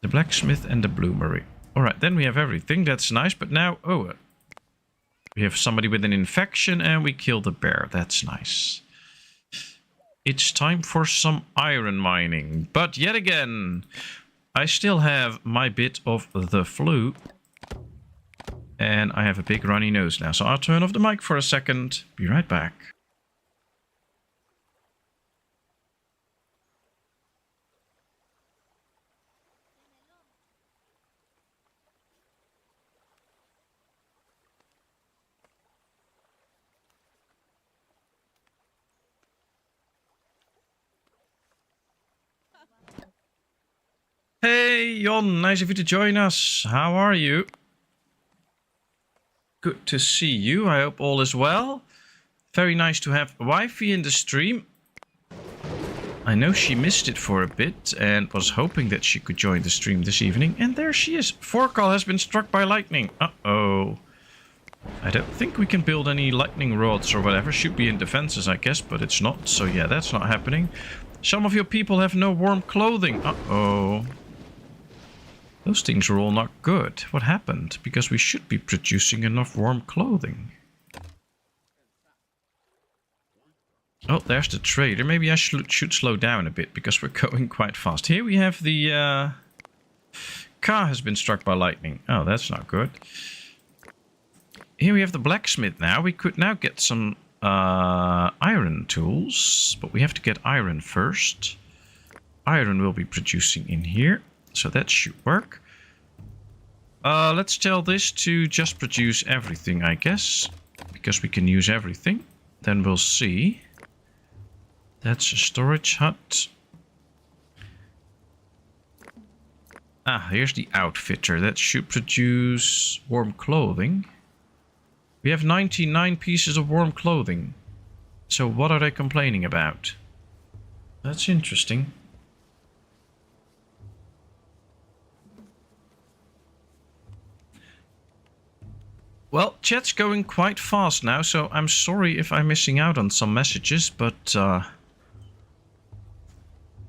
The blacksmith and the bloomery. Alright, then we have everything. That's nice, but now... oh, we have somebody with an infection and we kill the bear. That's nice. It's time for some iron mining. But yet again, I still have my bit of the flu. And I have a big runny nose now. So I'll turn off the mic for a second. Be right back. Hey, Jon, nice of you to join us. How are you? Good to see you. I hope all is well. Very nice to have wifey in the stream. I know she missed it for a bit and was hoping that she could join the stream this evening. And there she is. Forcal has been struck by lightning. Uh-oh. I don't think we can build any lightning rods or whatever. Should be in defenses, I guess, but it's not. So yeah, that's not happening. Some of your people have no warm clothing. Uh-oh. Those things are all not good. What happened? Because we should be producing enough warm clothing. Oh, there's the trader. Maybe I should slow down a bit because we're going quite fast. Here we have the car has been struck by lightning. Oh, that's not good. Here we have the blacksmith now. We could now get some iron tools, but we have to get iron first. Iron will be producing in here, so that should work. Let's tell this to just produce everything, I guess, because we can use everything. Then we'll see. That's a storage hut. Ah, here's the outfitter. That should produce warm clothing. We have 99 pieces of warm clothing. So what are they complaining about? That's interesting. Well, chat's going quite fast now, so I'm sorry if I'm missing out on some messages, but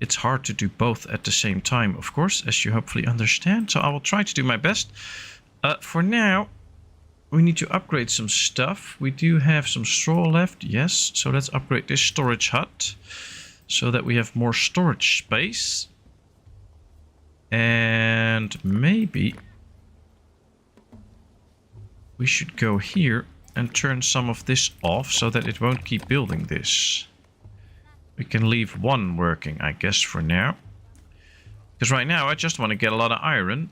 it's hard to do both at the same time, of course, as you hopefully understand. So I will try to do my best. For now, we need to upgrade some stuff. We do have some straw left, yes. So let's upgrade this storage hut so that we have more storage space. And maybe we should go here and turn some of this off so that it won't keep building this. We can leave one working, I guess, for now. Because right now I just want to get a lot of iron.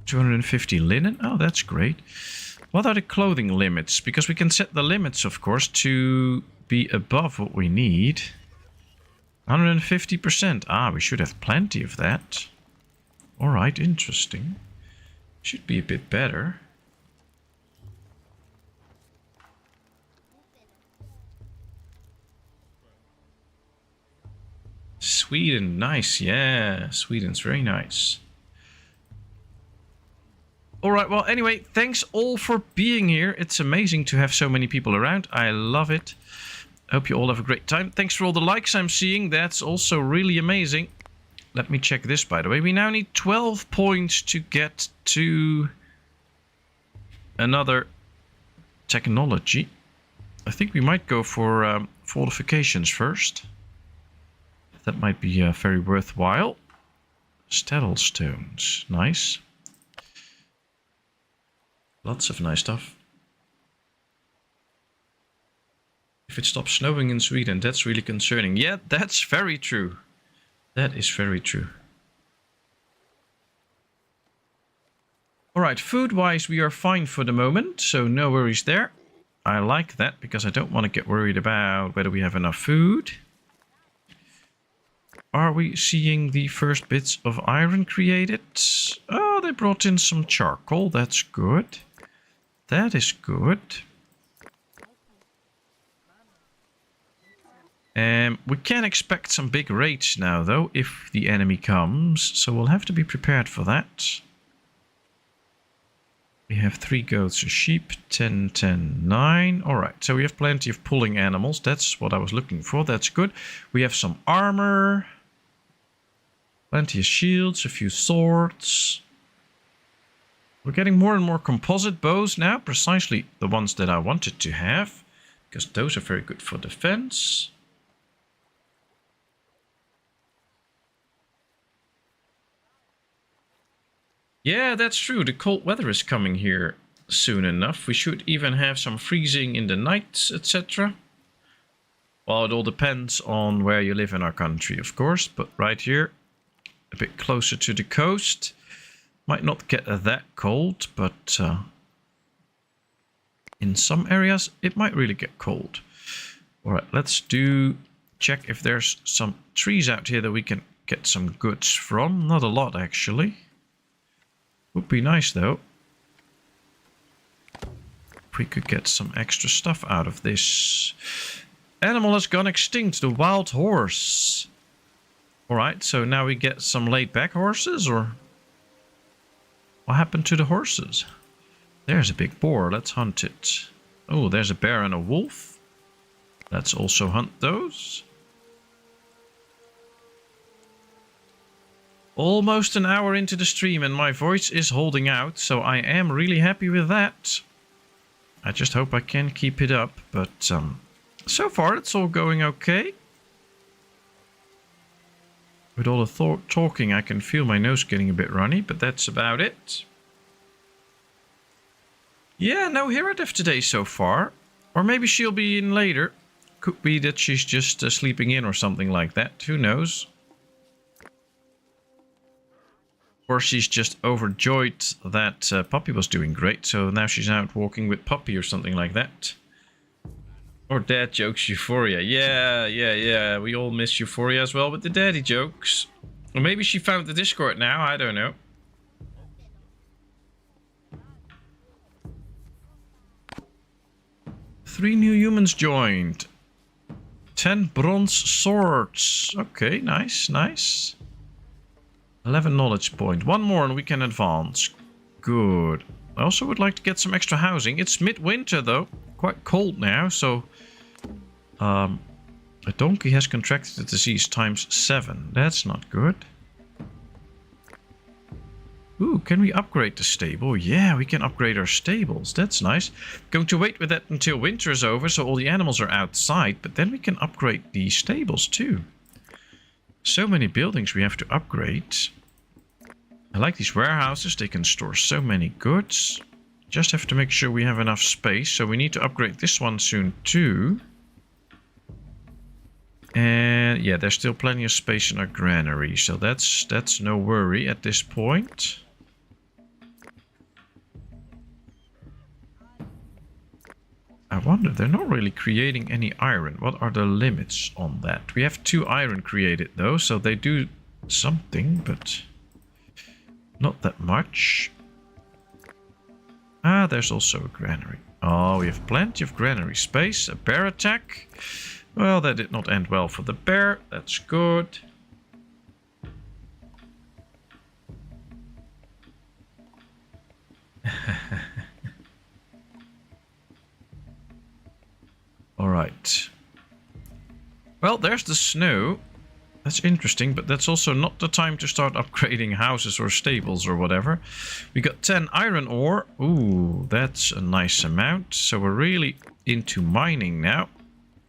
250 linen. Oh, that's great. What are the clothing limits? Because we can set the limits, of course, to be above what we need. 150%. Ah, we should have plenty of that. Alright, interesting. Should be a bit better. Sweden, nice. Yeah, Sweden's very nice. Alright, well, anyway, thanks all for being here. It's amazing to have so many people around. I love it. Hope you all have a great time. Thanks for all the likes I'm seeing. That's also really amazing. Let me check this, by the way. We now need 12 points to get to another technology. I think we might go for fortifications first. That might be very worthwhile. Steddle stones. Nice. Lots of nice stuff. If it stops snowing in Sweden, that's really concerning. Yeah, that's very true. That is very true. Alright, food-wise we are fine for the moment, so no worries there. I like that, because I don't want to get worried about whether we have enough food. Are we seeing the first bits of iron created? Oh, they brought in some charcoal, that's good. That is good. We can expect some big raids now, though, if the enemy comes. So we'll have to be prepared for that. We have 3 goats, a sheep, 10, 10, 9. Alright, so we have plenty of pulling animals. That's what I was looking for. That's good. We have some armor. Plenty of shields, a few swords. We're getting more and more composite bows now. Precisely the ones that I wanted to have. Because those are very good for defense. Yeah, that's true. The cold weather is coming here soon enough. We should even have some freezing in the nights, etc. Well, it all depends on where you live in our country, of course. But right here, a bit closer to the coast, might not get that cold, but in some areas it might really get cold. Alright, let's check if there's some trees out here that we can get some goods from. Not a lot, actually. Would be nice, though, if we could get some extra stuff out of this. Animal has gone extinct, the wild horse. Alright, so now we get some laid back horses, or what happened to the horses? There's a big boar. Let's hunt it. Oh, there's a bear and a wolf. Let's also hunt those. Almost an hour into the stream and my voice is holding out, so I am really happy with that. I just hope I can keep it up, but so far it's all going okay. With all the talking, I can feel my nose getting a bit runny, but that's about it. Yeah, no Herodef today so far. Or maybe she'll be in later. Could be that she's just sleeping in or something like that. Who knows? Or she's just overjoyed that Puppy was doing great, so now she's out walking with Puppy or something like that. Or dad jokes Euphoria. Yeah. We all miss Euphoria as well with the daddy jokes. Or maybe she found the Discord now, I don't know. Three new humans joined. 10 bronze swords. Okay, nice. 11 knowledge point. One more and we can advance. Good. I also would like to get some extra housing. It's midwinter though. Quite cold now, so... a donkey has contracted the disease ×7. That's not good. Ooh, can we upgrade the stable? Yeah, we can upgrade our stables. That's nice. Going to wait with that until winter is over, so all the animals are outside. But then we can upgrade the stables too. So many buildings we have to upgrade. I like these warehouses. They can store so many goods. Just have to make sure we have enough space. So we need to upgrade this one soon too. And yeah, there's still plenty of space in our granary. So that's no worry at this point. I wonder, they're not really creating any iron. What are the limits on that? We have 2 iron created though, so they do something, but not that much. Ah, there's also a granary. Oh, we have plenty of granary space. A bear attack. Well, that did not end well for the bear. That's good. Alright. Well, there's the snow. That's interesting, but that's also not the time to start upgrading houses or stables or whatever. We got 10 iron ore. Ooh, that's a nice amount. So we're really into mining now.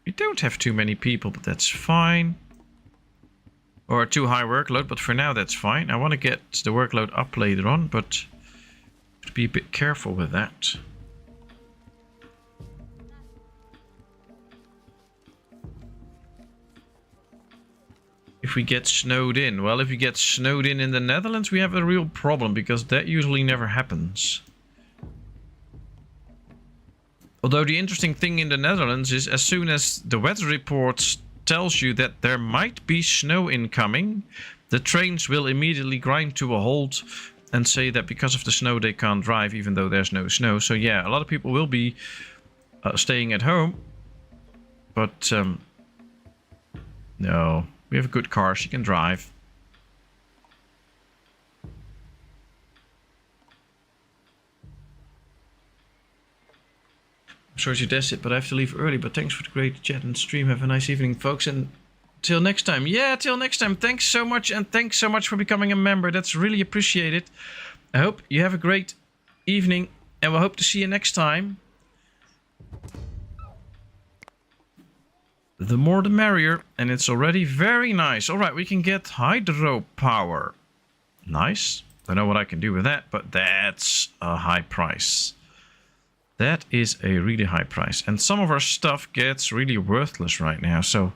We don't have too many people, but that's fine. Or a too high workload, but for now that's fine. I want to get the workload up later on, but to be a bit careful with that. If we get snowed in. Well, if we get snowed in the Netherlands, we have a real problem, because that usually never happens. Although the interesting thing in the Netherlands is, as soon as the weather report tells you that there might be snow incoming, the trains will immediately grind to a halt and say that because of the snow they can't drive, even though there's no snow. So yeah, a lot of people will be staying at home. But no. We have a good car, she can drive. I'm sorry to dash it, but I have to leave early. But thanks for the great chat and stream. Have a nice evening, folks. And till next time. Yeah, till next time. Thanks so much. And thanks so much for becoming a member. That's really appreciated. I hope you have a great evening. And we'll hope to see you next time. The more the merrier, and it's already very nice. Alright, we can get hydropower. Nice. Don't know what I can do with that, but that's a high price. That is a really high price. And some of our stuff gets really worthless right now, so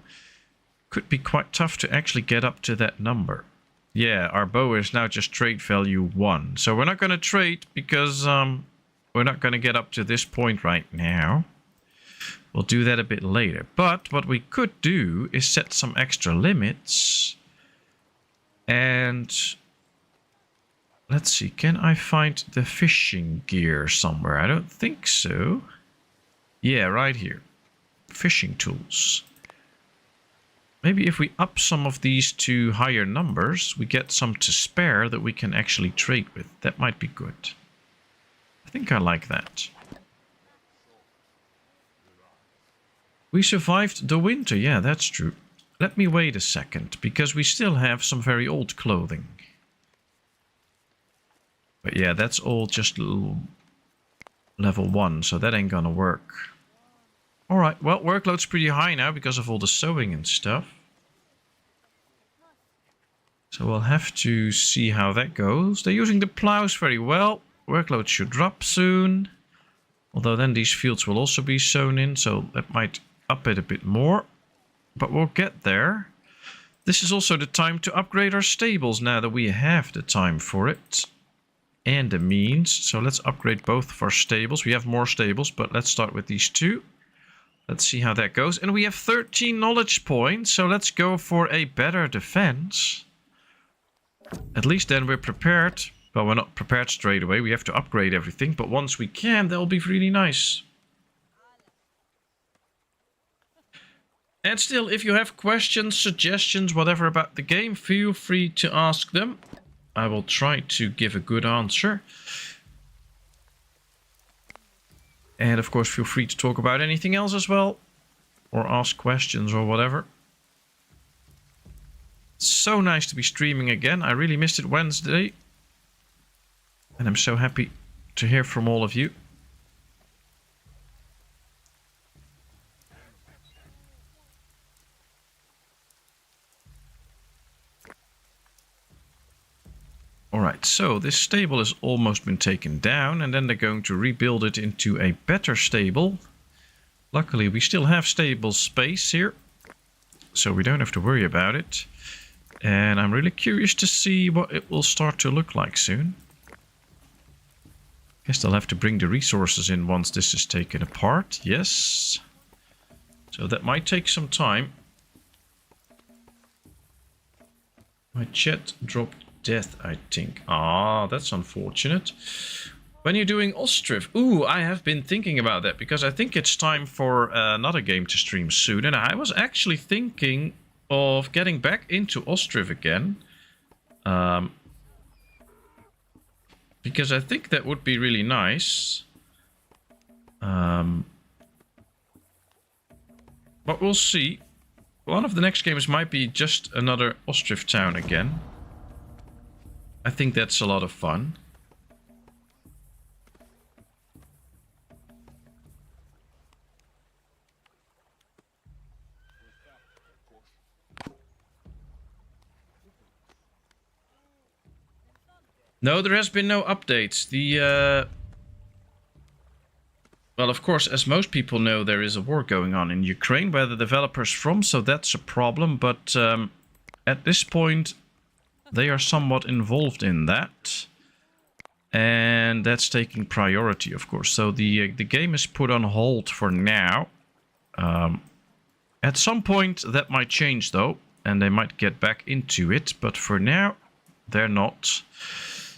could be quite tough to actually get up to that number. Yeah, our bow is now just trade value 1. So we're not going to trade because we're not going to get up to this point right now. We'll do that a bit later. But what we could do is set some extra limits. And let's see, can I find the fishing gear somewhere? I don't think so. Yeah, right here. Fishing tools. Maybe if we up some of these to higher numbers, we get some to spare that we can actually trade with. That might be good. I I think I like that. We survived the winter. Yeah, that's true. Let me wait a second, because we still have some very old clothing. But yeah, that's all just level 1, so that ain't gonna work. Alright, well, workload's pretty high now because of all the sewing and stuff. So we'll have to see how that goes. They're using the plows very well. Workload should drop soon. Although then these fields will also be sown in, so that might up it a bit more. But we'll get there. This is also the time to upgrade our stables now that we have the time for it. And the means. So let's upgrade both of our stables. We have more stables, but let's start with these two. Let's see how that goes. And we have 13 knowledge points, so let's go for a better defense. At least then we're prepared. Well, we're not prepared straight away. We have to upgrade everything. But once we can, that'll be really nice. And still, if you have questions, suggestions, whatever about the game, feel free to ask them. I will try to give a good answer. And of course, feel free to talk about anything else as well. Or ask questions or whatever. So nice to be streaming again. I really missed it Wednesday. And I'm so happy to hear from all of you. Alright, so this stable has almost been taken down. And then they're going to rebuild it into a better stable. Luckily, we still have stable space here. So we don't have to worry about it. And I'm really curious to see what it will start to look like soon. Guess they'll have to bring the resources in once this is taken apart. Yes. So that might take some time. My chat dropped death, I think. Ah, that's unfortunate. When you're doing Ostriv. Ooh, I have been thinking about that because I think it's time for another game to stream soon. And I was actually thinking of getting back into Ostriv again. Because I think that would be really nice. But we'll see. One of the next games might be just another Ostriv town again. I think that's a lot of fun. No, there has been no updates. Well, of course, as most people know, there is a war going on in Ukraine where the developer's from, so that's a problem. But at this point, they are somewhat involved in that. And that's taking priority, of course. So the game is put on hold for now. At some point, that might change, though. And they might get back into it. But for now, they're not.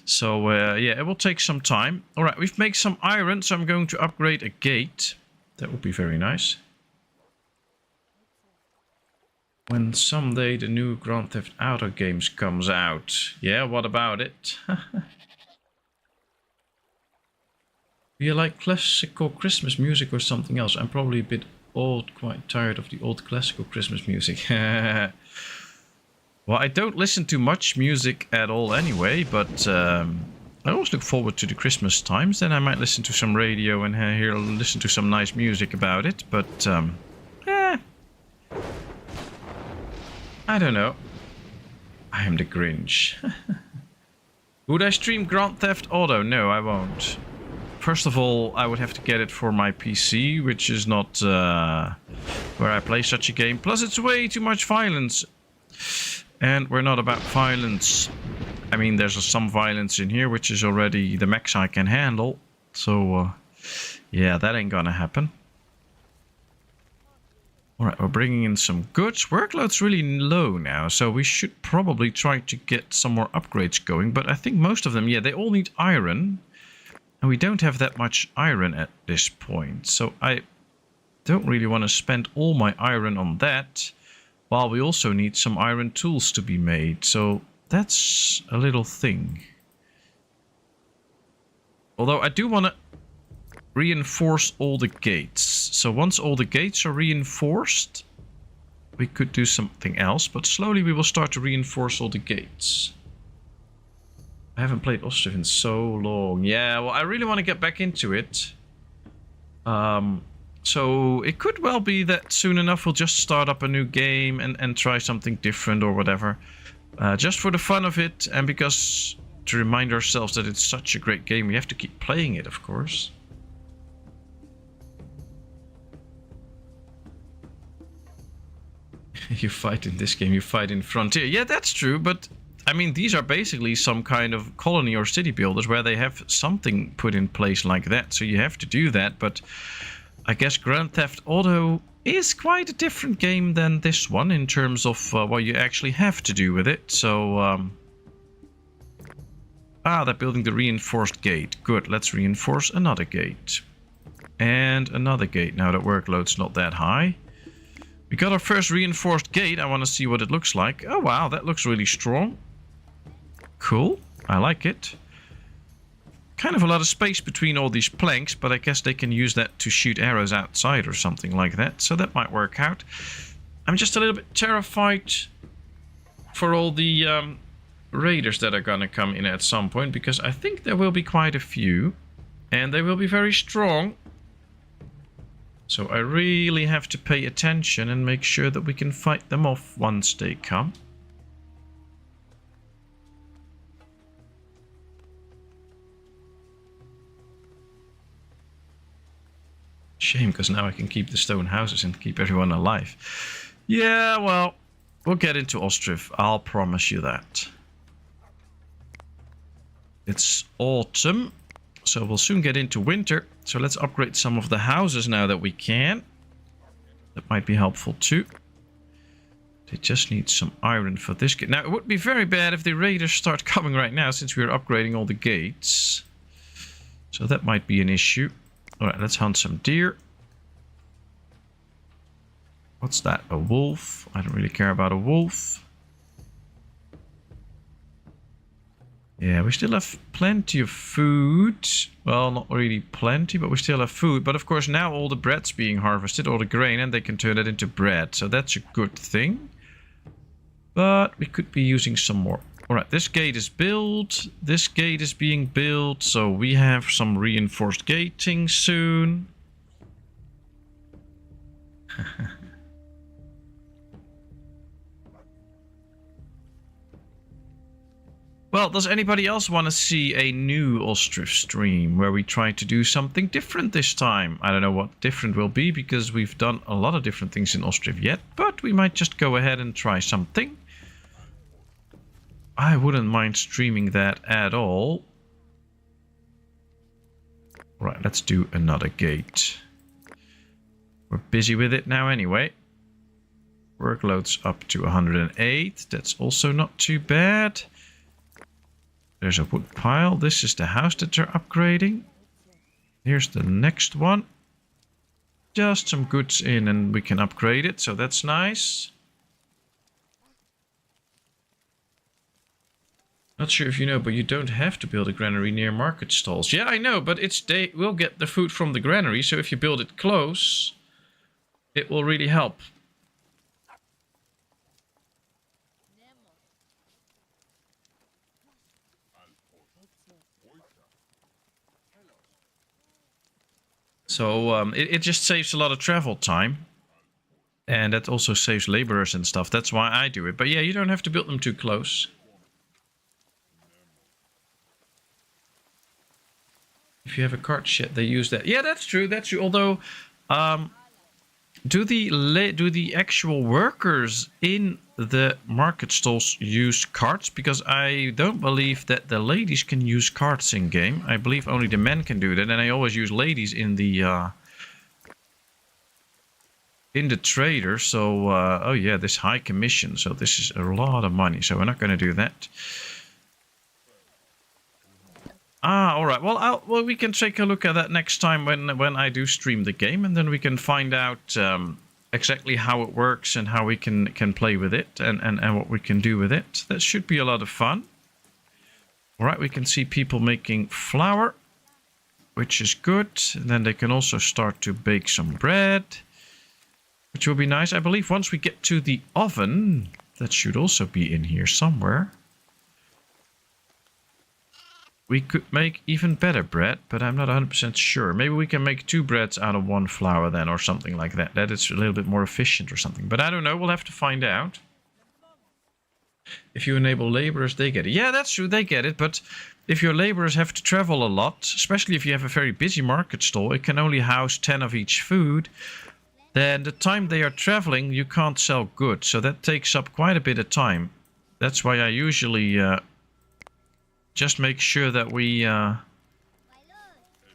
So, yeah, it will take some time. Alright, we've made some iron, so I'm going to upgrade a gate. That would be very nice. When someday the new Grand Theft Auto games comes out. Yeah, what about it? Do you like classical Christmas music or something else? I'm probably a bit old, quite tired of the old classical Christmas music. Well, I don't listen to much music at all anyway, but I always look forward to the Christmas times. Then I might listen to some radio and listen to some nice music about it. But, I don't know. I am the Grinch. Would I stream Grand Theft Auto? No, I won't. First of all, I would have to get it for my PC, which is not where I play such a game. Plus, it's way too much violence. And we're not about violence. I mean, there's some violence in here, which is already the max I can handle. So, yeah, that ain't gonna happen. Alright, we're bringing in some goods. Workload's really low now, so we should probably try to get some more upgrades going. But I think most of them, yeah, they all need iron. And we don't have that much iron at this point. So I don't really want to spend all my iron on that. While we also need some iron tools to be made. So that's a little thing. Although I do want to reinforce all the gates. So once all the gates are reinforced, we could do something else. But slowly we will start to reinforce all the gates. I haven't played Ostriv in so long. Yeah, well, I really want to get back into it. So it could well be that soon enough we'll just start up a new game and try something different or whatever. Just for the fun of it, and because to remind ourselves that it's such a great game, we have to keep playing it, of course. You fight in this game, you fight in Frontier. Yeah, that's true, but I mean, these are basically some kind of colony or city builders where they have something put in place like that. So you have to do that, but I guess Grand Theft Auto is quite a different game than this one in terms of what you actually have to do with it. So, they're building the reinforced gate. Good, let's reinforce another gate. And another gate. Now that workload's not that high. We got our first reinforced gate. I want to see what it looks like. Oh wow, that looks really strong. Cool, I like it. Kind of a lot of space between all these planks, but I guess they can use that to shoot arrows outside or something like that. So that might work out. I'm just a little bit terrified for all the raiders that are gonna come in at some point, because I think there will be quite a few. And they will be very strong. So I really have to pay attention and make sure that we can fight them off once they come. Shame, because now I can keep the stone houses and keep everyone alive. Yeah, well, we'll get into Ostriv. I'll promise you that. It's autumn, so we'll soon get into winter. So let's upgrade some of the houses now that we can. That might be helpful too. They just need some iron for this gate. Now, it would be very bad if the raiders start coming right now, since we're upgrading all the gates. So that might be an issue. Alright, let's hunt some deer. What's that? A wolf? I don't really care about a wolf. Yeah, we still have plenty of food. Well, not really plenty, but we still have food. But of course, now all the bread's being harvested, all the grain, and they can turn it into bread. So that's a good thing. But we could be using some more. Alright, this gate is built. This gate is being built. So we have some reinforced gating soon. Well, does anybody else want to see a new Ostriv stream where we try to do something different this time? I don't know what different will be, because we've done a lot of different things in Ostriv yet, but we might just go ahead and try something. I wouldn't mind streaming that at all. Right, let's do another gate. We're busy with it now anyway. Workload's up to 108. That's also not too bad. There's a wood pile. This is the house that they're upgrading. Here's the next one. Just some goods in and we can upgrade it, so that's nice. Not sure if you know, but you don't have to build a granary near market stalls. Yeah, I know, but they will get the food from the granary, so if you build it close, it will really help. So it just saves a lot of travel time. And that also saves laborers and stuff. That's why I do it. But yeah, you don't have to build them too close. If you have a cart shed, they use that. Yeah, that's true. That's true. Although, do the actual workers in the market stalls use carts? Because I don't believe that the ladies can use carts in game. I believe only the men can do that, and I always use ladies in the trader. So oh yeah, this high commission. So this is a lot of money. So we're not going to do that. All right. Well, we can take a look at that next time when I do stream the game, and then we can find out exactly how it works and how we can play with it and what we can do with it. That should be a lot of fun. All right. We can see people making flour. which is good. And then they can also start to bake some bread, which will be nice. I believe once we get to the oven, that should also be in here somewhere. We could make even better bread, but I'm not 100% sure. Maybe we can make 2 breads out of 1 flour then, or something like that. That is a little bit more efficient or something. But I don't know. We'll have to find out. If you enable laborers, they get it. Yeah, that's true. They get it. But if your laborers have to travel a lot, especially if you have a very busy market stall, it can only house 10 of each food. Then the time they are traveling, you can't sell goods. So that takes up quite a bit of time. That's why I usually just make sure that we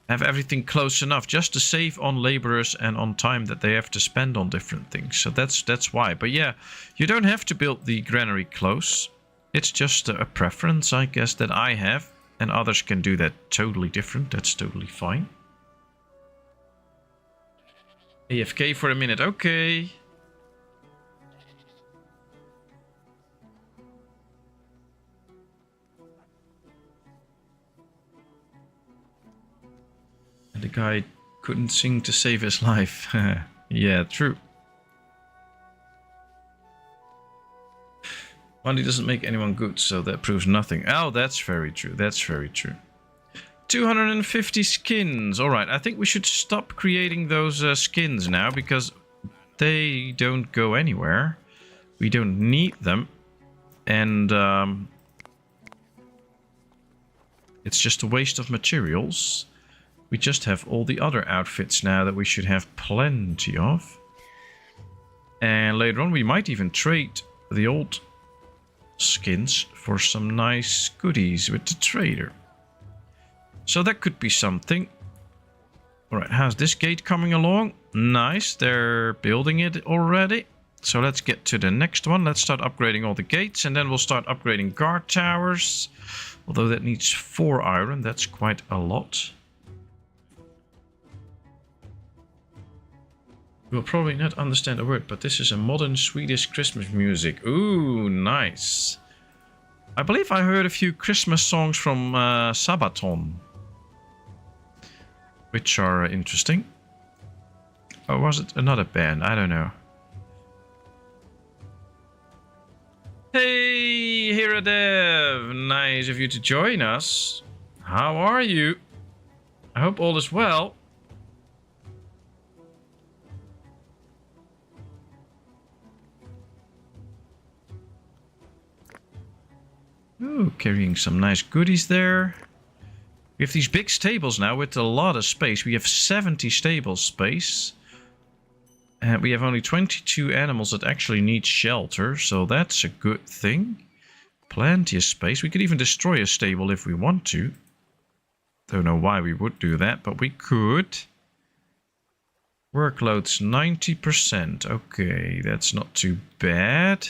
have everything close enough just to save on laborers and on time that they have to spend on different things. So that's why. But yeah, you don't have to build the granary close. It's just a preference, I guess, that I have. And others can do that totally different. That's totally fine. AFK for a minute. Okay. And the guy couldn't sing to save his life. Yeah, true. Money doesn't make anyone good, so that proves nothing. Oh, that's very true. That's very true. 250 skins. Alright, I think we should stop creating those skins now, because they don't go anywhere. We don't need them. And it's just a waste of materials. We just have all the other outfits now that we should have plenty of. And later on we might even trade the old skins for some nice goodies with the trader. So that could be something. Alright, how's this gate coming along? Nice, they're building it already. So let's get to the next one. Let's start upgrading all the gates, and then we'll start upgrading guard towers. Although that needs 4 iron, that's quite a lot. You will probably not understand a word, but this is a modern Swedish Christmas music. Ooh, nice. I believe I heard a few Christmas songs from Sabaton, which are interesting. Or was it another band? I don't know. Hey, Hiradev! Nice of you to join us. How are you? I hope all is well. Ooh, carrying some nice goodies there. We have these big stables now with a lot of space. We have 70 stable space. And we have only 22 animals that actually need shelter. So that's a good thing. Plenty of space. We could even destroy a stable if we want to. Don't know why we would do that, but we could. Workload's 90%. Okay, that's not too bad.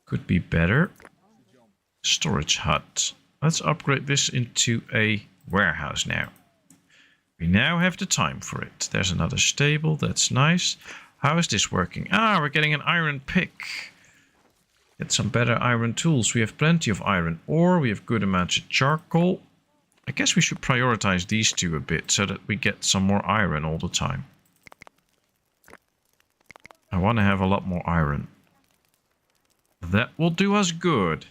Could be better. Storage hut. Let's upgrade this into a warehouse now. We now have the time for it. There's another stable. That's nice. How is this working? Ah, we're getting an iron pick. Get some better iron tools. We have plenty of iron ore. We have good amounts of charcoal. I guess we should prioritize these two a bit so that we get some more iron all the time. I want to have a lot more iron. That will do us good.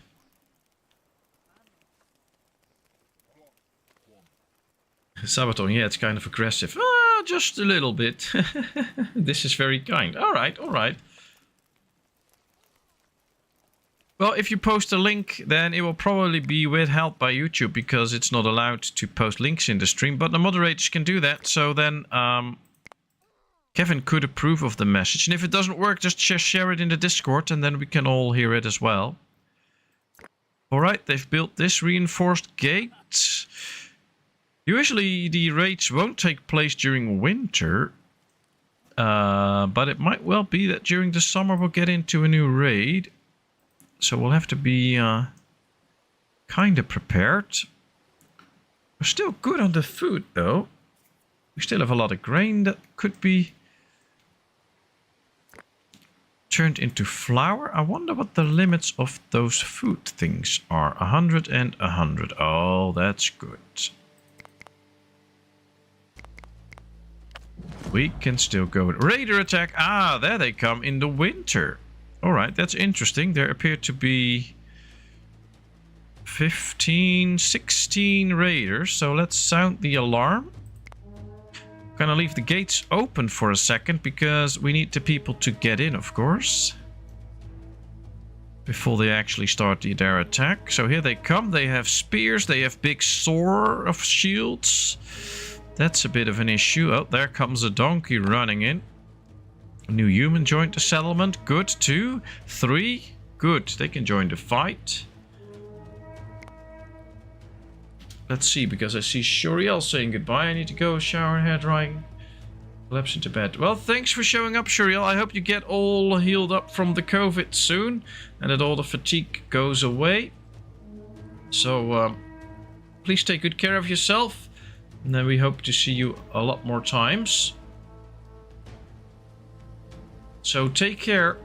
Sabaton, yeah, it's kind of aggressive. Ah, just a little bit. This is very kind. Alright, alright. Well, if you post a link, then it will probably be withheld by YouTube because it's not allowed to post links in the stream. But the moderators can do that. So then Kevin could approve of the message. And if it doesn't work, just share it in the Discord and then we can all hear it as well. Alright, they've built this reinforced gate. Usually the raids won't take place during winter, but it might well be that during the summer we'll get into a new raid. So we'll have to be kind of prepared. We're still good on the food though. We still have a lot of grain that could be turned into flour. I wonder what the limits of those food things are. 100 and 100. Oh, that's good. We can still go with raider attack. Ah, there they come in the winter. Alright, that's interesting. There appear to be 15, 16 raiders. So let's sound the alarm. Gonna leave the gates open for a second because we need the people to get in, of course, before they actually start their attack. So here they come. They have spears. They have big sword of shields. That's a bit of an issue. Oh, there comes a donkey running in. A new human joined the settlement. Good. 2, 3. Good. They can join the fight. Let's see, because I see Shuriel saying goodbye. I need to go shower and hair drying. Collapse into bed. Well, thanks for showing up, Shuriel. I hope you get all healed up from the COVID soon and that all the fatigue goes away. So, please take good care of yourself. And then we hope to see you a lot more times. So, take care.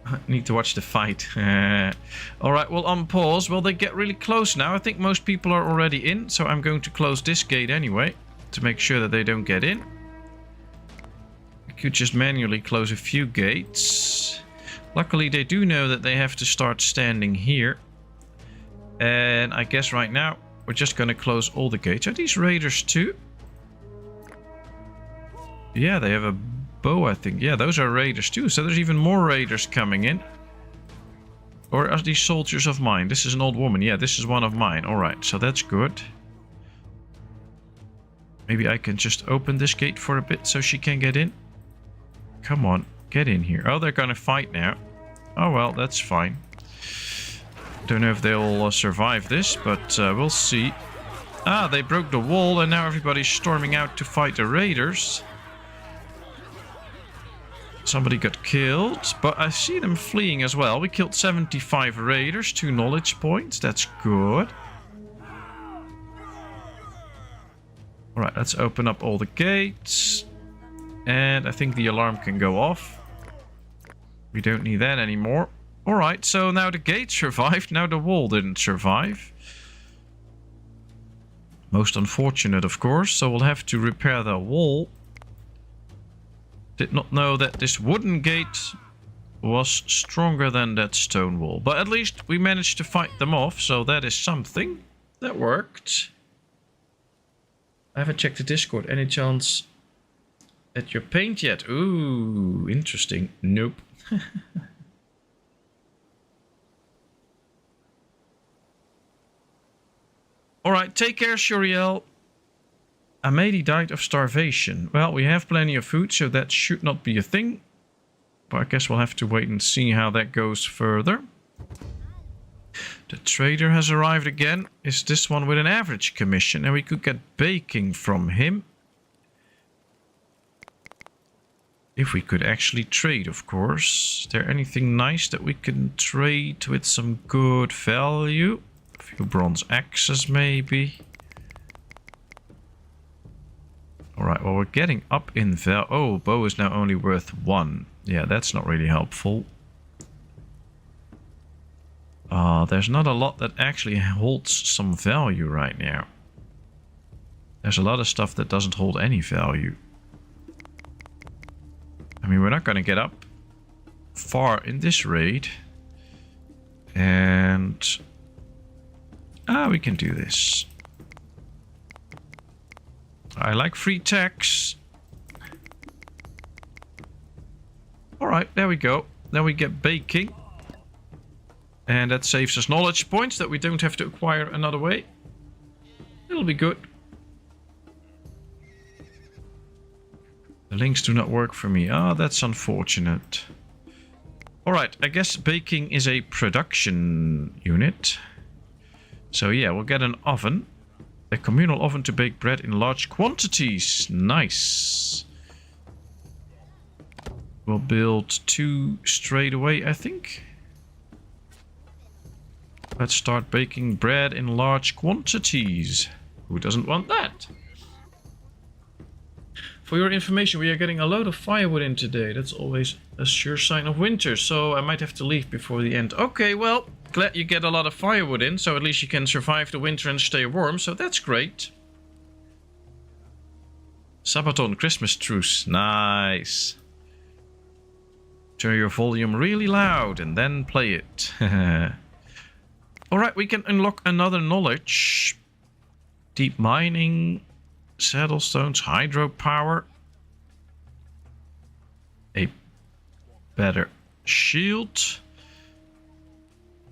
I need to watch the fight. Alright, well, on pause. Well, they get really close now. I think most people are already in. So I'm going to close this gate anyway, to make sure that they don't get in. I could just manually close a few gates. Luckily, they do know that they have to start standing here. And I guess right now, we're just going to close all the gates. Are these raiders too? Yeah, they have a bow, I think. Yeah, those are raiders too. So there's even more raiders coming in. Or are these soldiers of mine? This is an old woman. Yeah, this is one of mine. Alright, so that's good. Maybe I can just open this gate for a bit so she can get in. Come on, get in here. Oh, they're gonna fight now. Oh well, that's fine. Don't know if they'll survive this, but we'll see. Ah, they broke the wall and now everybody's storming out to fight the raiders. Somebody got killed, but I see them fleeing as well. We killed 75 raiders, 2 knowledge points. That's good. Alright, let's open up all the gates. And I think the alarm can go off. We don't need that anymore. Alright, so now the gate survived. Now the wall didn't survive. Most unfortunate, of course. So we'll have to repair the wall. Did not know that this wooden gate was stronger than that stone wall. But at least we managed to fight them off, so that is something. That worked. I haven't checked the Discord. Any chance at your paint yet? Ooh, interesting. Nope. Alright, take care, Shuriel. Amadi died of starvation. Well, we have plenty of food, so that should not be a thing. But I guess we'll have to wait and see how that goes further. The trader has arrived again. Is this one with an average commission? And we could get baking from him. If we could actually trade, of course. Is there anything nice that we can trade with some good value? A few bronze axes, maybe. Alright, well, we're getting up in value. Oh, bow is now only worth 1. Yeah, that's not really helpful. There's not a lot that actually holds some value right now. There's a lot of stuff that doesn't hold any value. I mean, we're not going to get up far in this raid. And... we can do this. I like free tax. Alright, there we go. Then we get baking. And that saves us knowledge points that we don't have to acquire another way. It'll be good. The links do not work for me. Ah, that's unfortunate. Alright, I guess baking is a production unit. So yeah, we'll get an oven. A communal oven to bake bread in large quantities. Nice. We'll build 2 straight away, I think. Let's start baking bread in large quantities. Who doesn't want that? For your information, we are getting a load of firewood in today. That's always a sure sign of winter, so I might have to leave before the end. Okay, well, glad you get a lot of firewood in, so at least you can survive the winter and stay warm, so that's great. Sabaton Christmas truce. Nice. Turn your volume really loud and then play it. Alright, we can unlock another knowledge. Deep mining, saddlestones, hydropower. A better shield.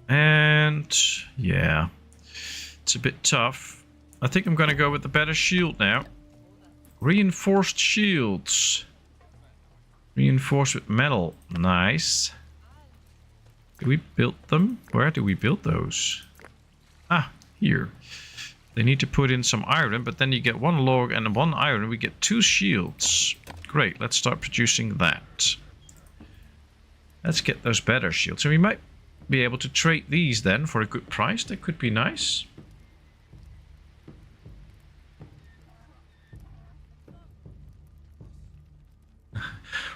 And yeah, it's a bit tough. I think I'm gonna go with the better shield now. Reinforced shields. Reinforced with metal. Nice. Do we build them? Where do we build those? Ah, here. They need to put in some iron, but then you get 1 log and 1 iron. We get 2 shields. Great, let's start producing that. Let's get those better shields. So we might be able to trade these then for a good price. That could be nice.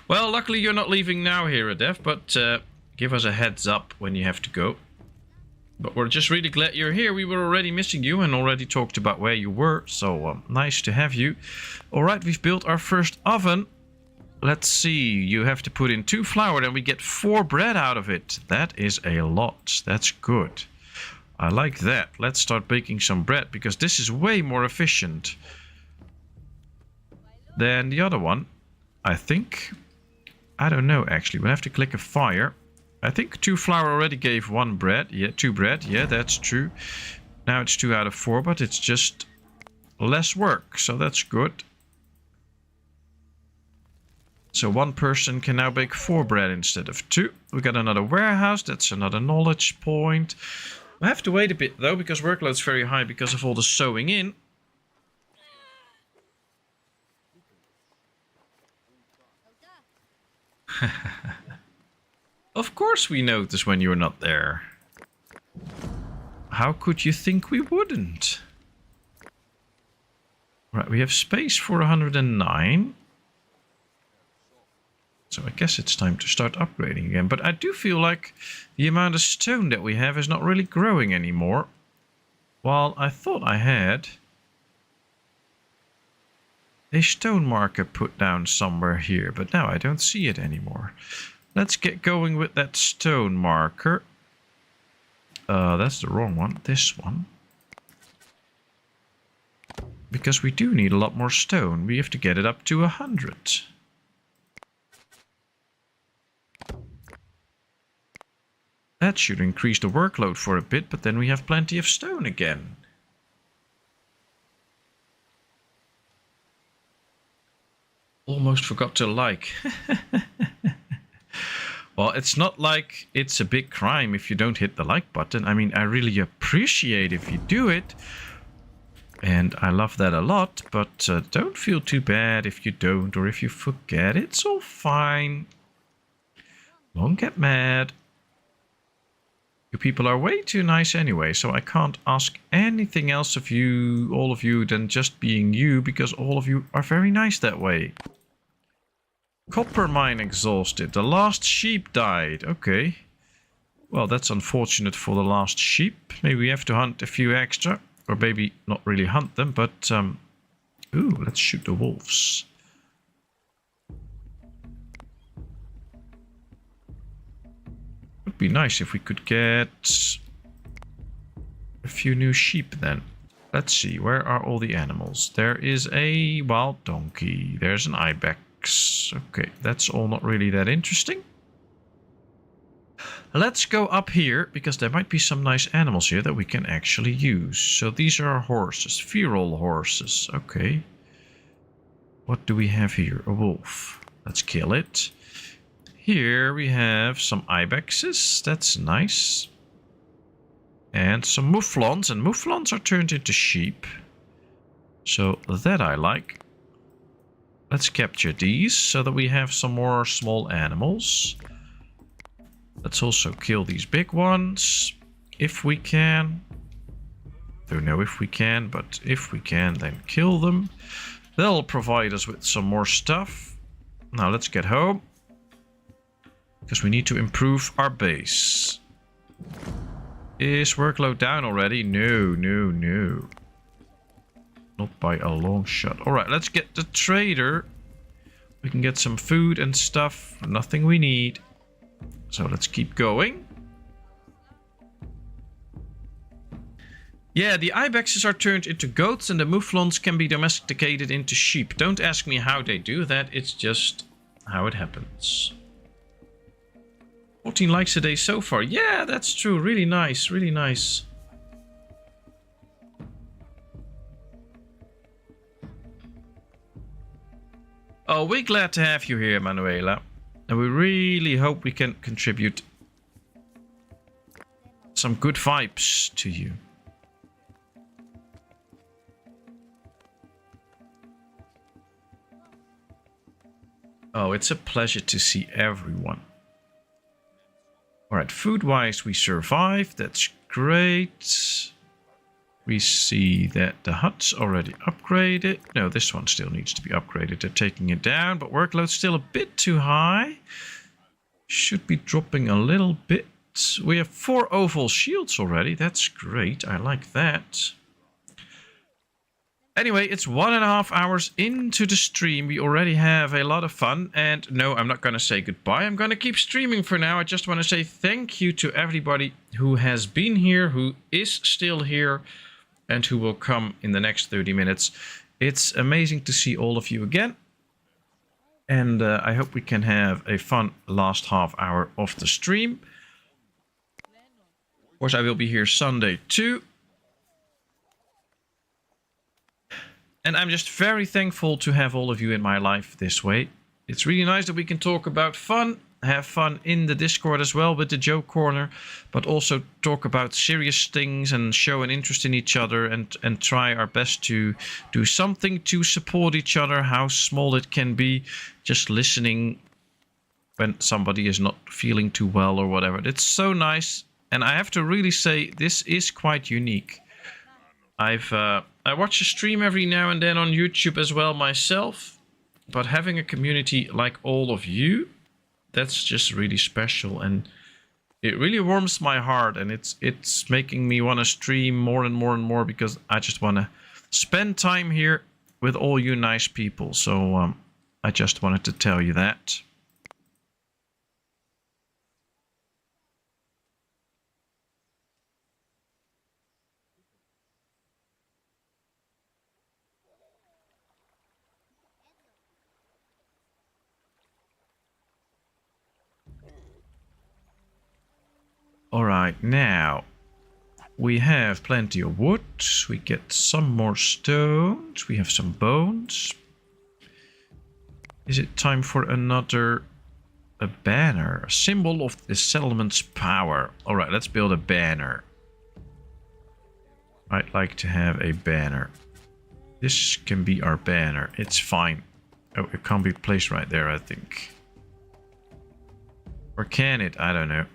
Well, luckily you're not leaving now here, Adef, but give us a heads up when you have to go. But we're just really glad you're here. We were already missing you and already talked about where you were, so nice to have you. Alright, we've built our first oven. Let's see, you have to put in 2 flour and we get 4 bread out of it. That is a lot. That's good. I like that. Let's start baking some bread because this is way more efficient than the other one, I think. I don't know actually. We'll have to click a fire. I think 2 flour already gave 1 bread. Yeah, 2 bread. Yeah, that's true. Now it's 2 out of 4, but it's just less work, so that's good. So 1 person can now bake 4 bread instead of 2. We got another warehouse. That's another knowledge point. I have to wait a bit though, because workload's very high because of all the sewing in. Of course we notice when you're not there. How could you think we wouldn't? Right, we have space for 109. So I guess it's time to start upgrading again. But I do feel like the amount of stone that we have is not really growing anymore. While I thought I had a stone marker put down somewhere here, but now I don't see it anymore. Let's get going with that stone marker. That's the wrong one. This one. Because we do need a lot more stone. We have to get it up to 100. That should increase the workload for a bit, but then we have plenty of stone again. Almost forgot to like. Well, it's not like it's a big crime if you don't hit the like button. I mean, I really appreciate if you do it. And I love that a lot, but don't feel too bad if you don't or if you forget. It's all fine. Don't get mad. You people are way too nice anyway, so I can't ask anything else of you, all of you, than just being you, because all of you are very nice that way. Copper mine exhausted. The last sheep died. Okay. Well, that's unfortunate for the last sheep. Maybe we have to hunt a few extra. Or maybe not really hunt them, but... ooh, let's shoot the wolves. Would be nice if we could get a few new sheep then. Let's see, where are all the animals? There is a wild donkey. There's an ibex. Okay, that's all not really that interesting. Let's go up here, because there might be some nice animals here that we can actually use. So these are our horses, feral horses. Okay. What do we have here? A wolf. Let's kill it. Here we have some ibexes. That's nice. And some mouflons. And mouflons are turned into sheep. So that I like. Let's capture these so that we have some more small animals. Let's also kill these big ones. If we can. Don't know if we can, but if we can, then kill them. They'll provide us with some more stuff. Now let's get home. Because we need to improve our base. Is workload down already? No, no, no. Not by a long shot. Alright, let's get the trader. We can get some food and stuff. Nothing we need. So let's keep going. Yeah, the ibexes are turned into goats and the mouflons can be domesticated into sheep. Don't ask me how they do that. It's just how it happens. 14 likes a day so far. Yeah, that's true. Really nice. Really nice. Oh, we're glad to have you here, Manuela. And we really hope we can contribute some good vibes to you. Oh, it's a pleasure to see everyone. Alright, food-wise we survived. That's great. We see that the hut's already upgraded. No, this one still needs to be upgraded. They're taking it down, but workload's still a bit too high. Should be dropping a little bit. We have 4 oval shields already. That's great. I like that. Anyway, it's 1.5 hours into the stream. We already have a lot of fun. And no, I'm not going to say goodbye. I'm going to keep streaming for now. I just want to say thank you to everybody who has been here, who is still here, and who will come in the next 30 minutes. It's amazing to see all of you again. And I hope we can have a fun last half hour of the stream. Of course, I will be here Sunday too. And I'm just very thankful to have all of you in my life this way. It's really nice that we can talk about fun, have fun in the Discord as well with the joke corner, but also talk about serious things and show an interest in each other and try our best to do something to support each other, how small it can be, just listening when somebody is not feeling too well or whatever. It's so nice. And I have to really say, this is quite unique. I watch a stream every now and then on YouTube as well myself, but having a community like all of you, that's just really special, and it really warms my heart, and it's making me want to stream more and more and more because I just want to spend time here with all you nice people. So I just wanted to tell you that. Alright, now we have plenty of wood. We get some more stones. We have some bones. Is it time for a banner? A symbol of the settlement's power. Alright, let's build a banner. I'd like to have a banner. This can be our banner. It's fine. Oh, it can't be placed right there, I think. Or can it? I don't know.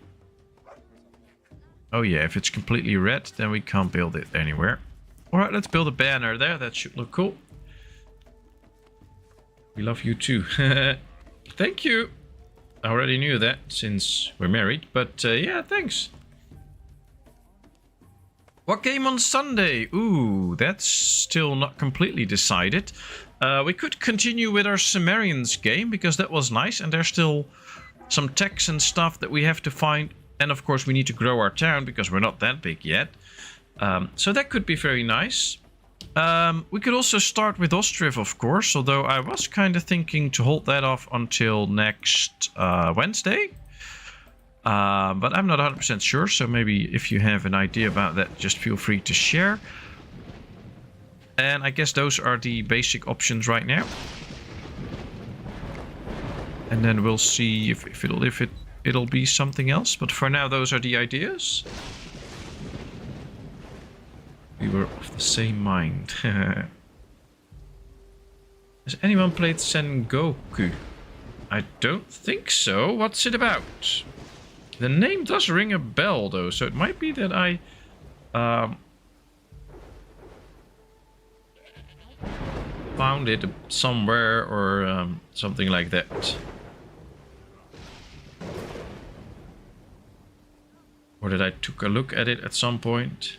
Oh yeah, if it's completely red, then we can't build it anywhere. Alright, let's build a banner there. That should look cool. We love you too. Thank you. I already knew that since we're married, but yeah, thanks. What game on Sunday? Ooh, that's still not completely decided. We could continue with our Sumerians game because that was nice, and there's still some techs and stuff that we have to find. And of course we need to grow our town because we're not that big yet. So that could be very nice. We could also start with Ostriv, of course. Although I was kind of thinking to hold that off until next Wednesday. But I'm not 100% sure. So maybe if you have an idea about that, just feel free to share. And I guess those are the basic options right now. And then we'll see if it'll be something else, but for now those are the ideas. We were of the same mind. Has anyone played Sengoku? I don't think so. What's it about? The name does ring a bell though, so it might be that I found it somewhere or something like that. Or that I took a look at it at some point.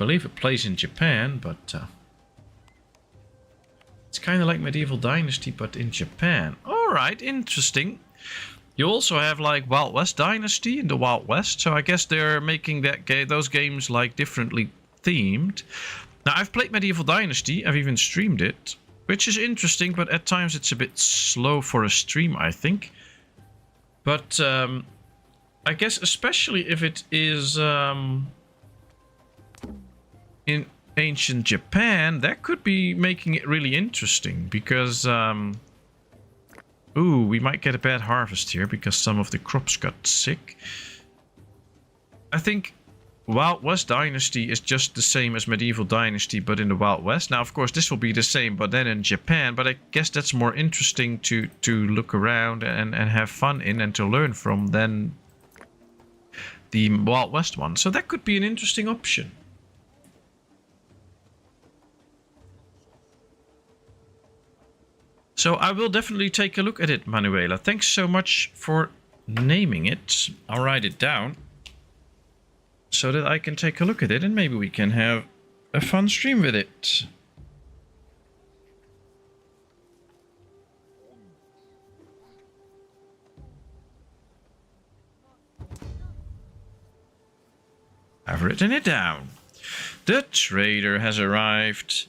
believe it plays in Japan, but it's kind of like Medieval Dynasty, but in Japan. Alright, interesting. You also have like Wild West Dynasty in the Wild West, so I guess they're making those games like differently themed. Now, I've played Medieval Dynasty, I've even streamed it, which is interesting, but at times it's a bit slow for a stream, I think. But I guess especially if it is in ancient Japan, that could be making it really interesting, because ooh, we might get a bad harvest here because some of the crops got sick. I think Wild West Dynasty is just the same as Medieval Dynasty, but in the Wild West. Now, of course, this will be the same, but then in Japan. But I guess that's more interesting to look around and have fun in and to learn from than the Wild West one. So that could be an interesting option. So I will definitely take a look at it, Manuela. Thanks so much for naming it. I'll write it down so that I can take a look at it and maybe we can have a fun stream with it. I've written it down. The trader has arrived.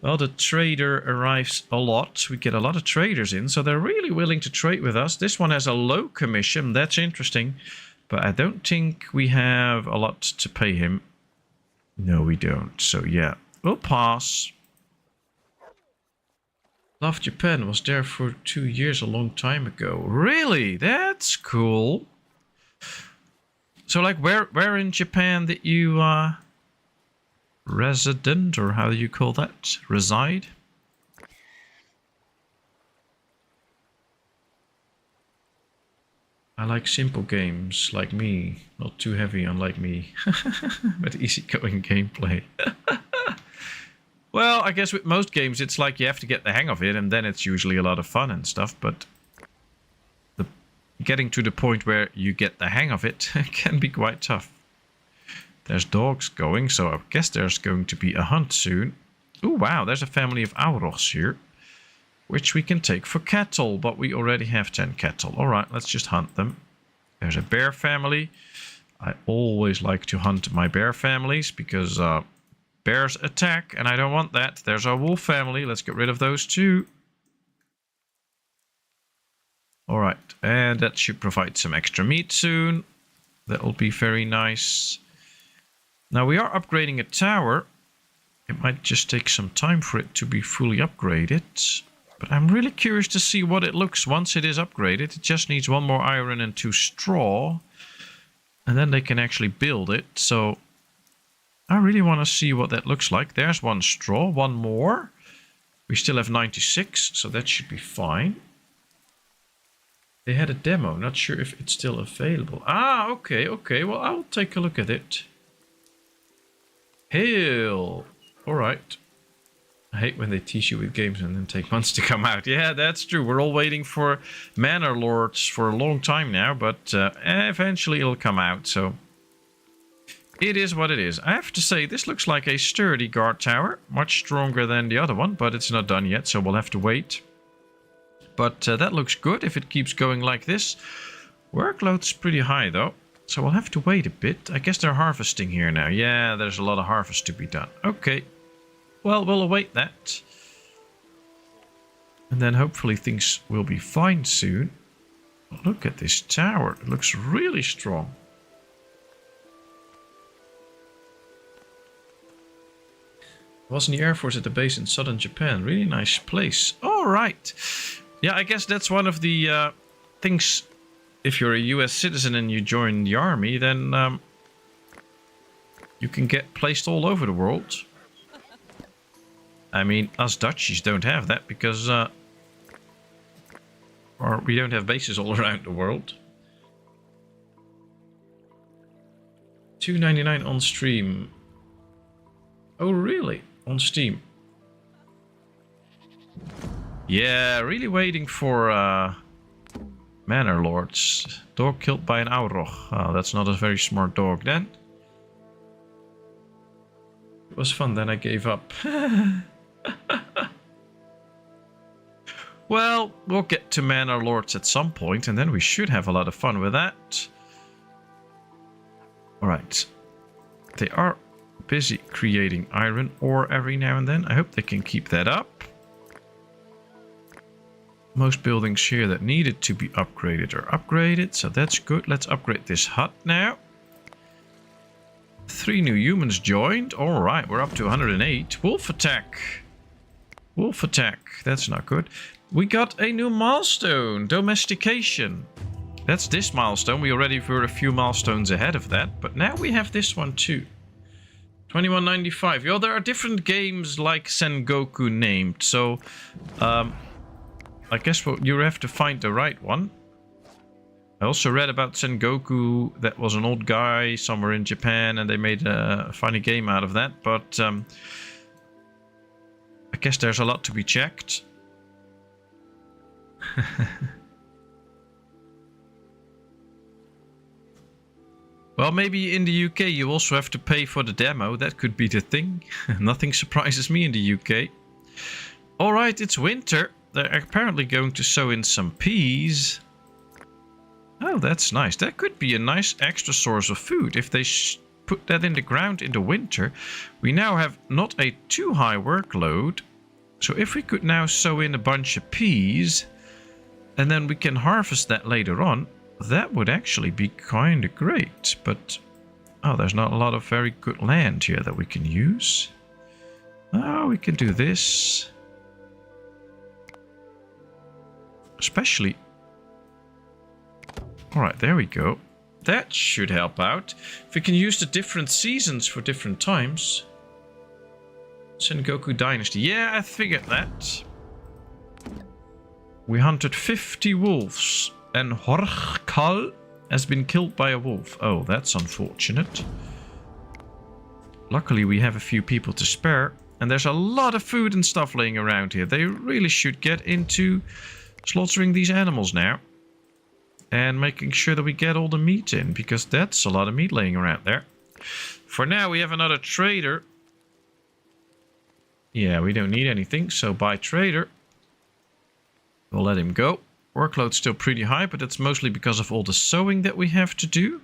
Well, the trader arrives a lot. We get a lot of traders in, so they're really willing to trade with us. This one has a low commission. That's interesting. But I don't think we have a lot to pay him. No, we don't. So, yeah, we'll pass. Love Japan was there for 2 years a long time ago. Really? That's cool. So, like, where in Japan did you resident, or how do you call that? Reside? I like simple games, like me. Not too heavy, unlike me. With easygoing gameplay. Well, I guess with most games, it's like you have to get the hang of it, and then it's usually a lot of fun and stuff, but getting to the point where you get the hang of it can be quite tough. There's dogs going, so I guess there's going to be a hunt soon. Oh, wow, there's a family of aurochs here, which we can take for cattle, but we already have 10 cattle. All right, let's just hunt them. There's a bear family. I always like to hunt my bear families because bears attack, and I don't want that. There's our wolf family. Let's get rid of those too. All right, and that should provide some extra meat soon. That will be very nice. Now, we are upgrading a tower. It might just take some time for it to be fully upgraded. But I'm really curious to see what it looks once it is upgraded. It just needs 1 more iron and 2 straw. And then they can actually build it. So I really want to see what that looks like. There's 1 straw, 1 more. We still have 96, so that should be fine. They had a demo. Not sure if it's still available. Ah, okay, okay. Well, I'll take a look at it. Hail! Alright. I hate when they tease you with games and then take months to come out. Yeah, that's true. We're all waiting for Manor Lords for a long time now, but eventually it'll come out, so it is what it is. I have to say, this looks like a sturdy guard tower. Much stronger than the other one, but it's not done yet, so we'll have to wait. But that looks good if it keeps going like this. Workload's pretty high, though. So we'll have to wait a bit. I guess they're harvesting here now. Yeah, there's a lot of harvest to be done. Okay. Well, we'll await that. And then hopefully things will be fine soon. Look at this tower. It looks really strong. I was in the Air Force at the base in southern Japan. Really nice place. All right. Yeah, I guess that's one of the things. If you're a US citizen and you join the army, then you can get placed all over the world. I mean, us Dutchies don't have that because or we don't have bases all around the world. $2.99 on stream. Oh, really? On Steam? Yeah, really waiting for Manor Lords. Dog killed by an auroch. Oh, that's not a very smart dog then. It was fun, then I gave up. Well, we'll get to Manor Lords at some point, and then we should have a lot of fun with that. Alright. They are busy creating iron ore every now and then. I hope they can keep that up. Most buildings here that needed to be upgraded are upgraded, so that's good. Let's upgrade this hut now. 3 new humans joined. Alright, we're up to 108. Wolf attack. Wolf attack. That's not good. We got a new milestone. Domestication. That's this milestone. We already were a few milestones ahead of that. But now we have this one too. 2195. Yo, there are different games like Sengoku named. So, I guess you have to find the right one. I also read about Sengoku. That was an old guy somewhere in Japan, and they made a funny game out of that. But I guess there's a lot to be checked. Well, maybe in the UK you also have to pay for the demo. That could be the thing. Nothing surprises me in the UK. Alright, it's winter. They're apparently going to sow in some peas. Oh, that's nice. That could be a nice extra source of food. If they put that in the ground in the winter, we now have not a too high workload. So if we could now sow in a bunch of peas, and then we can harvest that later on, that would actually be kind of great. But, oh, there's not a lot of very good land here that we can use. Oh, we can do this. Especially... Alright, there we go. That should help out. If we can use the different seasons for different times. Sengoku Dynasty. Yeah, I figured that. We hunted 50 wolves. And Horchkal has been killed by a wolf. Oh, that's unfortunate. Luckily, we have a few people to spare. And there's a lot of food and stuff laying around here. They really should get into slaughtering these animals now. And making sure that we get all the meat in. Because that's a lot of meat laying around there. For now, we have another trader. Yeah, we don't need anything. So buy trader. We'll let him go. Workload's still pretty high, but that's mostly because of all the sewing that we have to do.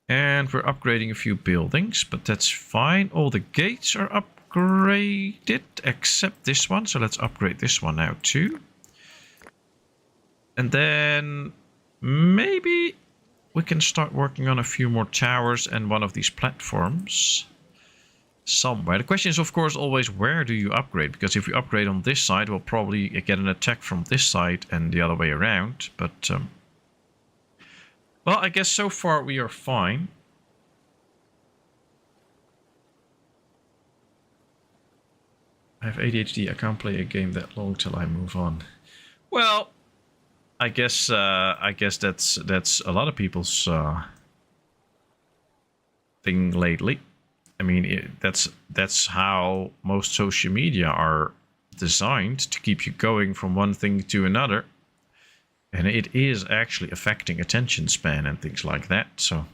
And we're upgrading a few buildings, but that's fine. All the gates are upgraded, except this one. So let's upgrade this one now too. And then maybe we can start working on a few more towers and one of these platforms. Somewhere. The question is, of course, always where do you upgrade? Because if we upgrade on this side, we'll probably get an attack from this side and the other way around. But, well, I guess so far we are fine. I have ADHD. I can't play a game that long till I move on. Well, I guess that's a lot of people's thing lately. I mean, that's how most social media are designed, to keep you going from one thing to another. And it is actually affecting attention span and things like that, so...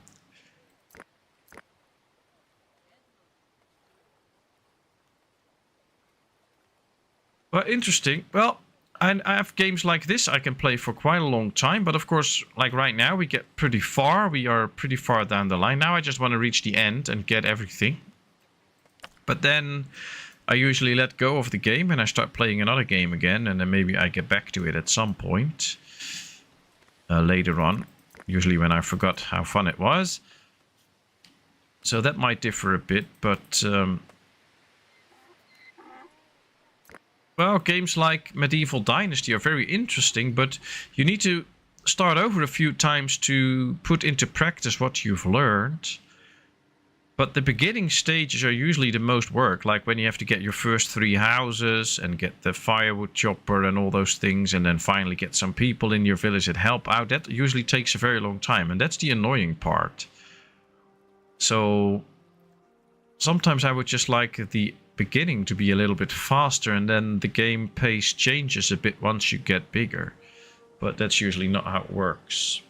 Well, interesting. Well, I have games like this I can play for quite a long time, but of course, like right now, we get pretty far. We are pretty far down the line. Now I just want to reach the end and get everything. But then I usually let go of the game and I start playing another game again, and then maybe I get back to it at some point later on. Usually when I forgot how fun it was. So that might differ a bit, but... well, games like Medieval Dynasty are very interesting, but you need to start over a few times to put into practice what you've learned. But the beginning stages are usually the most work, like when you have to get your first 3 houses and get the firewood chopper and all those things, and then finally get some people in your village that help out. That usually takes a very long time, and that's the annoying part. So sometimes I would just like the beginning to be a little bit faster, and then the game pace changes a bit once you get bigger, but that's usually not how it works.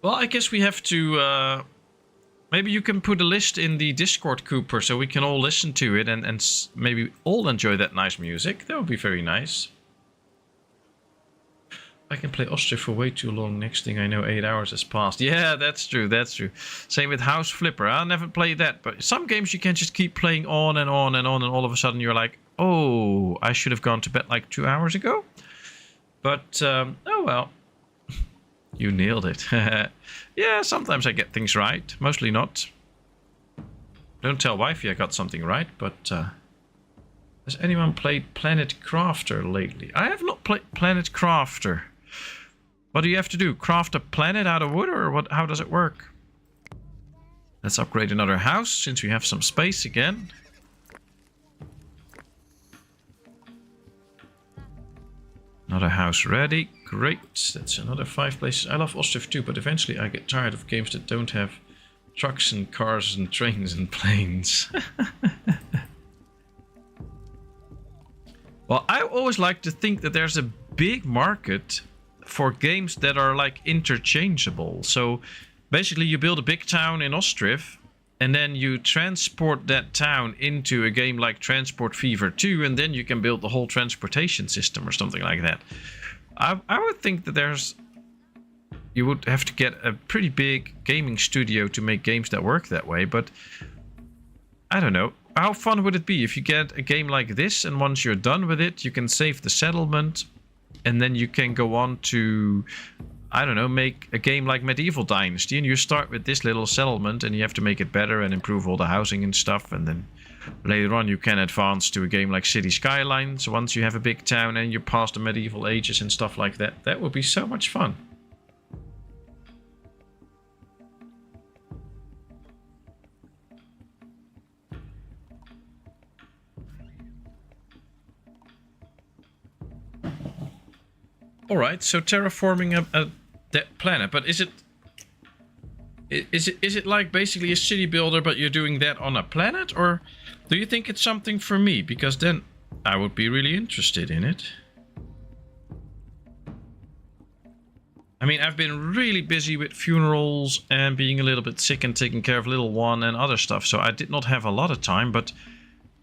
Well, I guess we have to... maybe you can put a list in the Discord, Cooper, so we can all listen to it and maybe all enjoy that nice music. That would be very nice. I can play Ostrich for way too long. Next thing I know, 8 hours has passed. Yeah, that's true. That's true. Same with House Flipper. I never played that, but some games you can just keep playing on and on and on, and all of a sudden you're like, oh, I should have gone to bed like 2 hours ago. But oh well, you nailed it. Yeah, sometimes I get things right. Mostly not. Don't tell wifey I got something right, but has anyone played Planet Crafter lately? I have not played Planet Crafter. What do you have to do? Craft a planet out of wood, or what? How does it work? Let's upgrade another house since we have some space again. Another house ready. Great. That's another 5 places. I love Ostrich too, but eventually I get tired of games that don't have trucks and cars and trains and planes. Well, I always like to think that there's a big market for games that are like interchangeable. So basically you build a big town in Ostrich and then you transport that town into a game like Transport Fever 2, and then you can build the whole transportation system or something like that. I would think that you would have to get a pretty big gaming studio to make games that work that way, but I don't know. How fun would it be if you get a game like this, and once you're done with it, you can save the settlement, and then you can go on to, I don't know, make a game like Medieval Dynasty, and you start with this little settlement, and you have to make it better and improve all the housing and stuff, and then later on you can advance to a game like City Skylines once you have a big town and you're past the medieval ages and stuff like that. That would be so much fun. Alright, so terraforming a that planet, but is it like basically a city builder, but you're doing that on a planet, or do you think it's something for me? Because then I would be really interested in it. I mean, I've been really busy with funerals and being a little bit sick and taking care of little one and other stuff, so I did not have a lot of time, but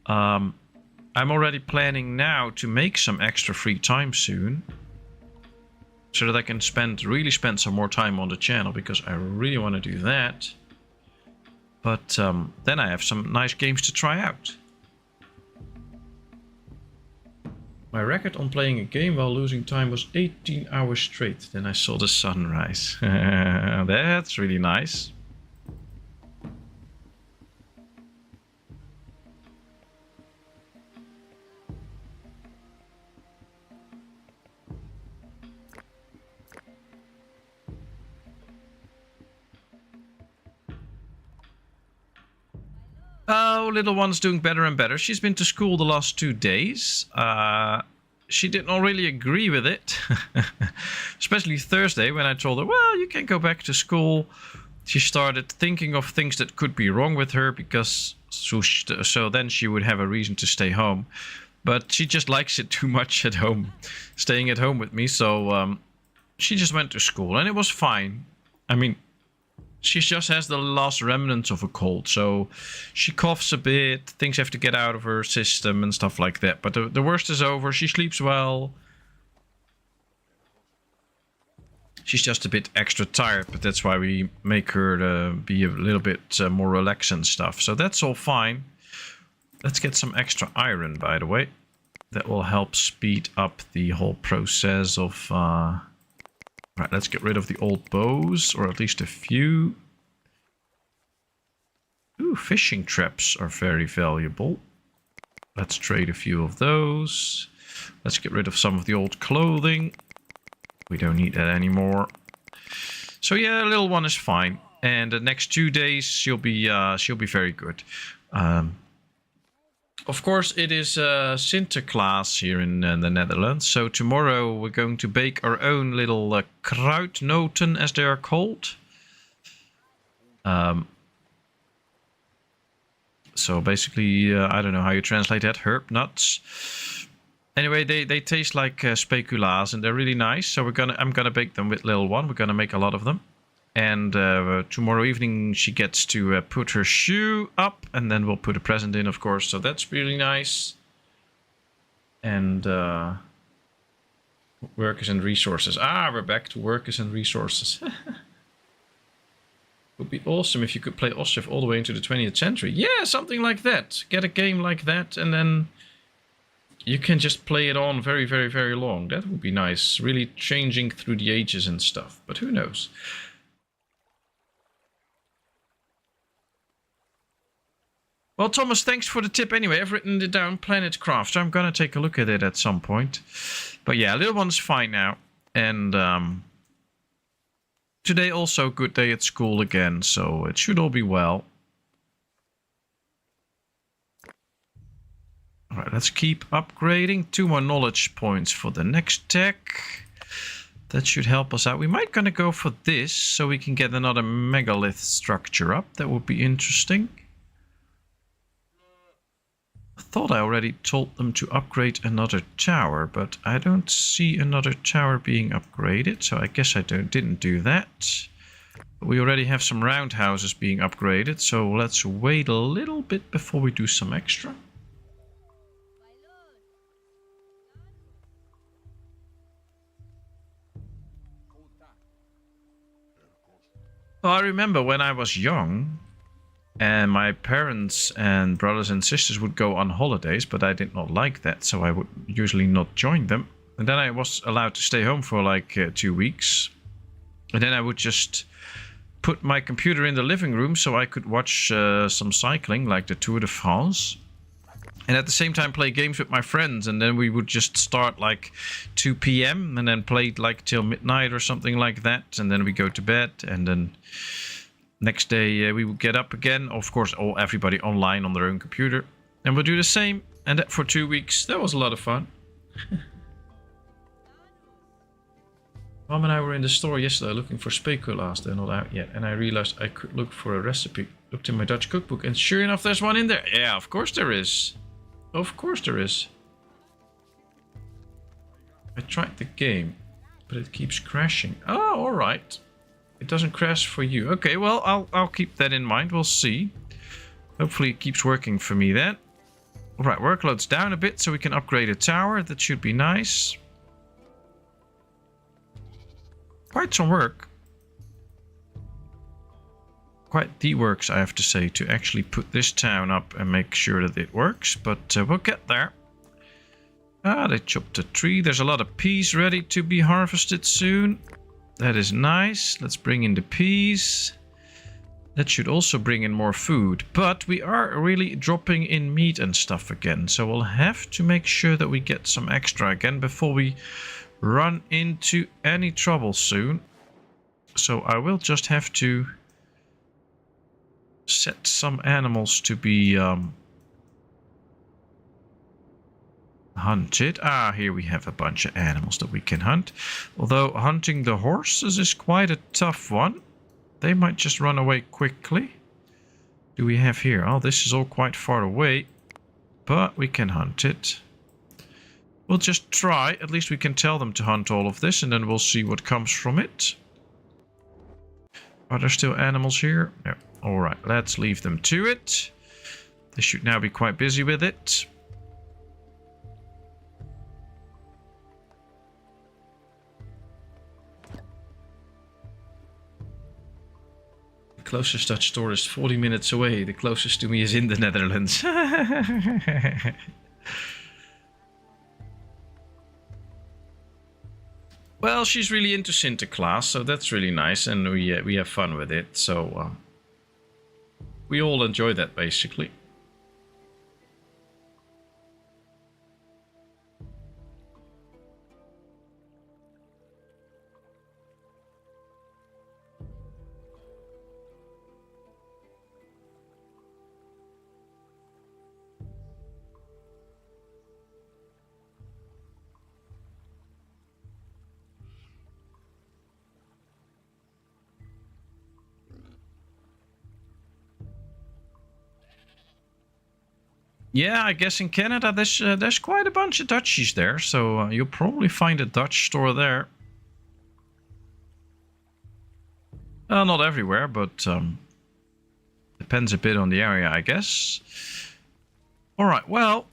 I'm already planning now to make some extra free time soon, so that I can really spend some more time on the channel, because I really want to do that. But then I have some nice games to try out. My record on playing a game while losing time was 18 hours straight. Then I saw the sunrise. That's really nice. Oh, little one's doing better and better. She's been to school the last 2 days. She did not really agree with it. Especially Thursday when I told her, well, you can go back to school. She started thinking of things that could be wrong with her, because so then she would have a reason to stay home. But she just likes it too much at home, staying at home with me. So she just went to school and it was fine. I mean, she just has the last remnants of a cold, so she coughs a bit, things have to get out of her system and stuff like that. But the worst is over, she sleeps well. She's just a bit extra tired, but that's why we make her be a little bit more relaxed and stuff. So that's all fine. Let's get some extra iron, by the way. That will help speed up the whole process of... Right, let's get rid of the old bows, or at least a few. Ooh, fishing traps are very valuable. Let's trade a few of those. Let's get rid of some of the old clothing. We don't need that anymore. So yeah, little one is fine. And the next 2 days she'll be very good. Of course, it is Sinterklaas here in the Netherlands. So tomorrow we're going to bake our own little kruidnoten, as they are called. So basically, I don't know how you translate that, herb nuts. Anyway, they taste like speculaas, and they're really nice. So I'm gonna bake them with little one. We're gonna make a lot of them. And tomorrow evening she gets to put her shoe up, and then we'll put a present in, of course. So that's really nice. And workers and resources. Ah, we're back to workers and resources. Would be awesome if you could play Ostriv all the way into the 20th century. Yeah, something like that. Get a game like that, and then you can just play it on very, very, very long. That would be nice. Really changing through the ages and stuff. But who knows? Well, Thomas, thanks for the tip anyway. I've written it down, Planet Craft. So I'm going to take a look at it at some point. But yeah, little one's fine now. And today also a good day at school again. So it should all be well. Alright, let's keep upgrading. 2 more knowledge points for the next tech. That should help us out. We might gonna go for this so we can get another megalith structure up. That would be interesting. I thought I already told them to upgrade another tower, but I don't see another tower being upgraded, so I guess I didn't do that. We already have some roundhouses being upgraded, so let's wait a little bit before we do some extra. Well, I remember when I was young, and my parents and brothers and sisters would go on holidays, but I did not like that, so I would usually not join them. And then I was allowed to stay home for like 2 weeks. And then I would just put my computer in the living room so I could watch some cycling, like the Tour de France. And at the same time play games with my friends, and then we would just start like 2 p.m. and then play like till midnight or something like that, and then we go to bed, and then next day we would get up again, of course everybody online on their own computer, and we'll do the same, and that for 2 weeks. That was a lot of fun. Mom and I were in the store yesterday looking for speculaas. They're not out yet, and I realized I could look for a recipe. Looked in my Dutch cookbook, and sure enough there's one in there. Yeah, of course there is. Of course there is. I tried the game, but it keeps crashing. Oh, alright. It doesn't crash for you. Okay, well, I'll keep that in mind. We'll see. Hopefully it keeps working for me then. Alright, workload's down a bit so we can upgrade a tower. That should be nice. Quite some work. Quite the works, I have to say, to actually put this town up and make sure that it works, but we'll get there. Ah, they chopped a tree. There's a lot of peas ready to be harvested soon. That is nice. Let's bring in the peas. That should also bring in more food, but we are really dropping in meat and stuff again, so we'll have to make sure that we get some extra again before we run into any trouble soon. So I will just have to set some animals to be hunted. Ah, here we have a bunch of animals that we can hunt. Although hunting the horses is quite a tough one. They might just run away quickly. Do we have here? Oh, this is all quite far away, but we can hunt it. We'll just try. At least we can tell them to hunt all of this, and then we'll see what comes from it. Are there still animals here? No. Alright, let's leave them to it. They should now be quite busy with it. The closest Dutch store is 40 minutes away. The closest to me is in the Netherlands. Well, she's really into Sinterklaas, so that's really nice, and we have fun with it, so we all enjoy that, basically. Yeah, I guess in Canada there's quite a bunch of Dutchies there, so you'll probably find a Dutch store there. Well, not everywhere, but depends a bit on the area, I guess. Alright, well,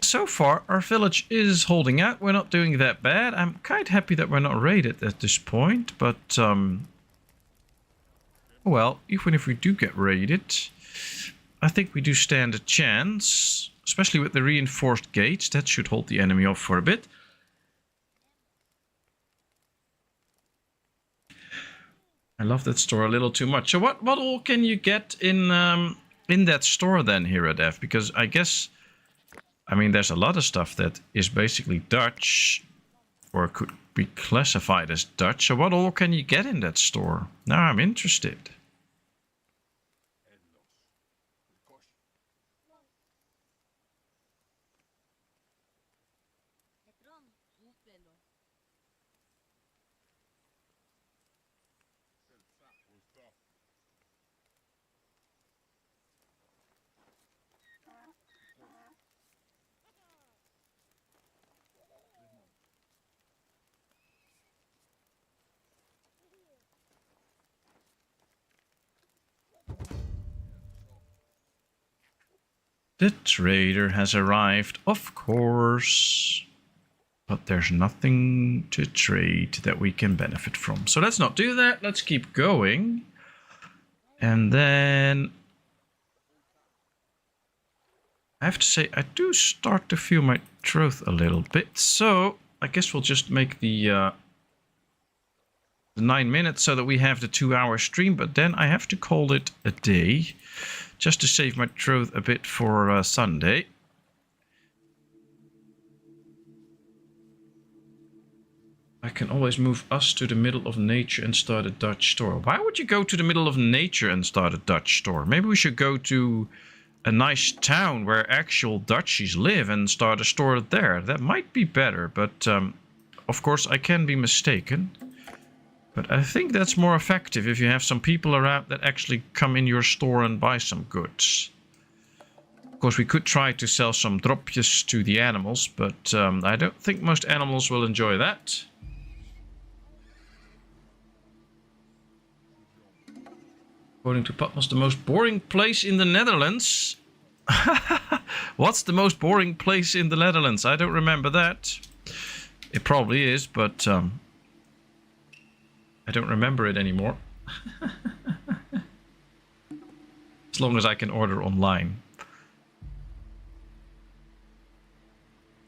so far our village is holding out. We're not doing that bad. I'm quite happy that we're not raided at this point, but well, even if we do get raided, I think we do stand a chance, especially with the reinforced gates. That should hold the enemy off for a bit. I love that store a little too much. So what all can you get in that store then here at F? Because I guess, I mean, there's a lot of stuff that is basically Dutch or could be classified as Dutch. So what all can you get in that store? Now I'm interested. The trader has arrived, of course. But there's nothing to trade that we can benefit from. So let's not do that. Let's keep going. And then I have to say, I do start to feel my throat a little bit. So I guess we'll just make the 9 minutes so that we have the 2-hour stream. But then I have to call it a day just to save my throat a bit for Sunday. I can always move us to the middle of nature and start a Dutch store. Why would you go to the middle of nature and start a Dutch store? Maybe we should go to a nice town where actual Dutchies live and start a store there. That might be better, but of course I can be mistaken. But I think that's more effective if you have some people around that actually come in your store and buy some goods. Of course, we could try to sell some dropjes to the animals, but I don't think most animals will enjoy that. According to Patmos, the most boring place in the Netherlands. What's the most boring place in the Netherlands? I don't remember that. It probably is, but I don't remember it anymore. As long as I can order online.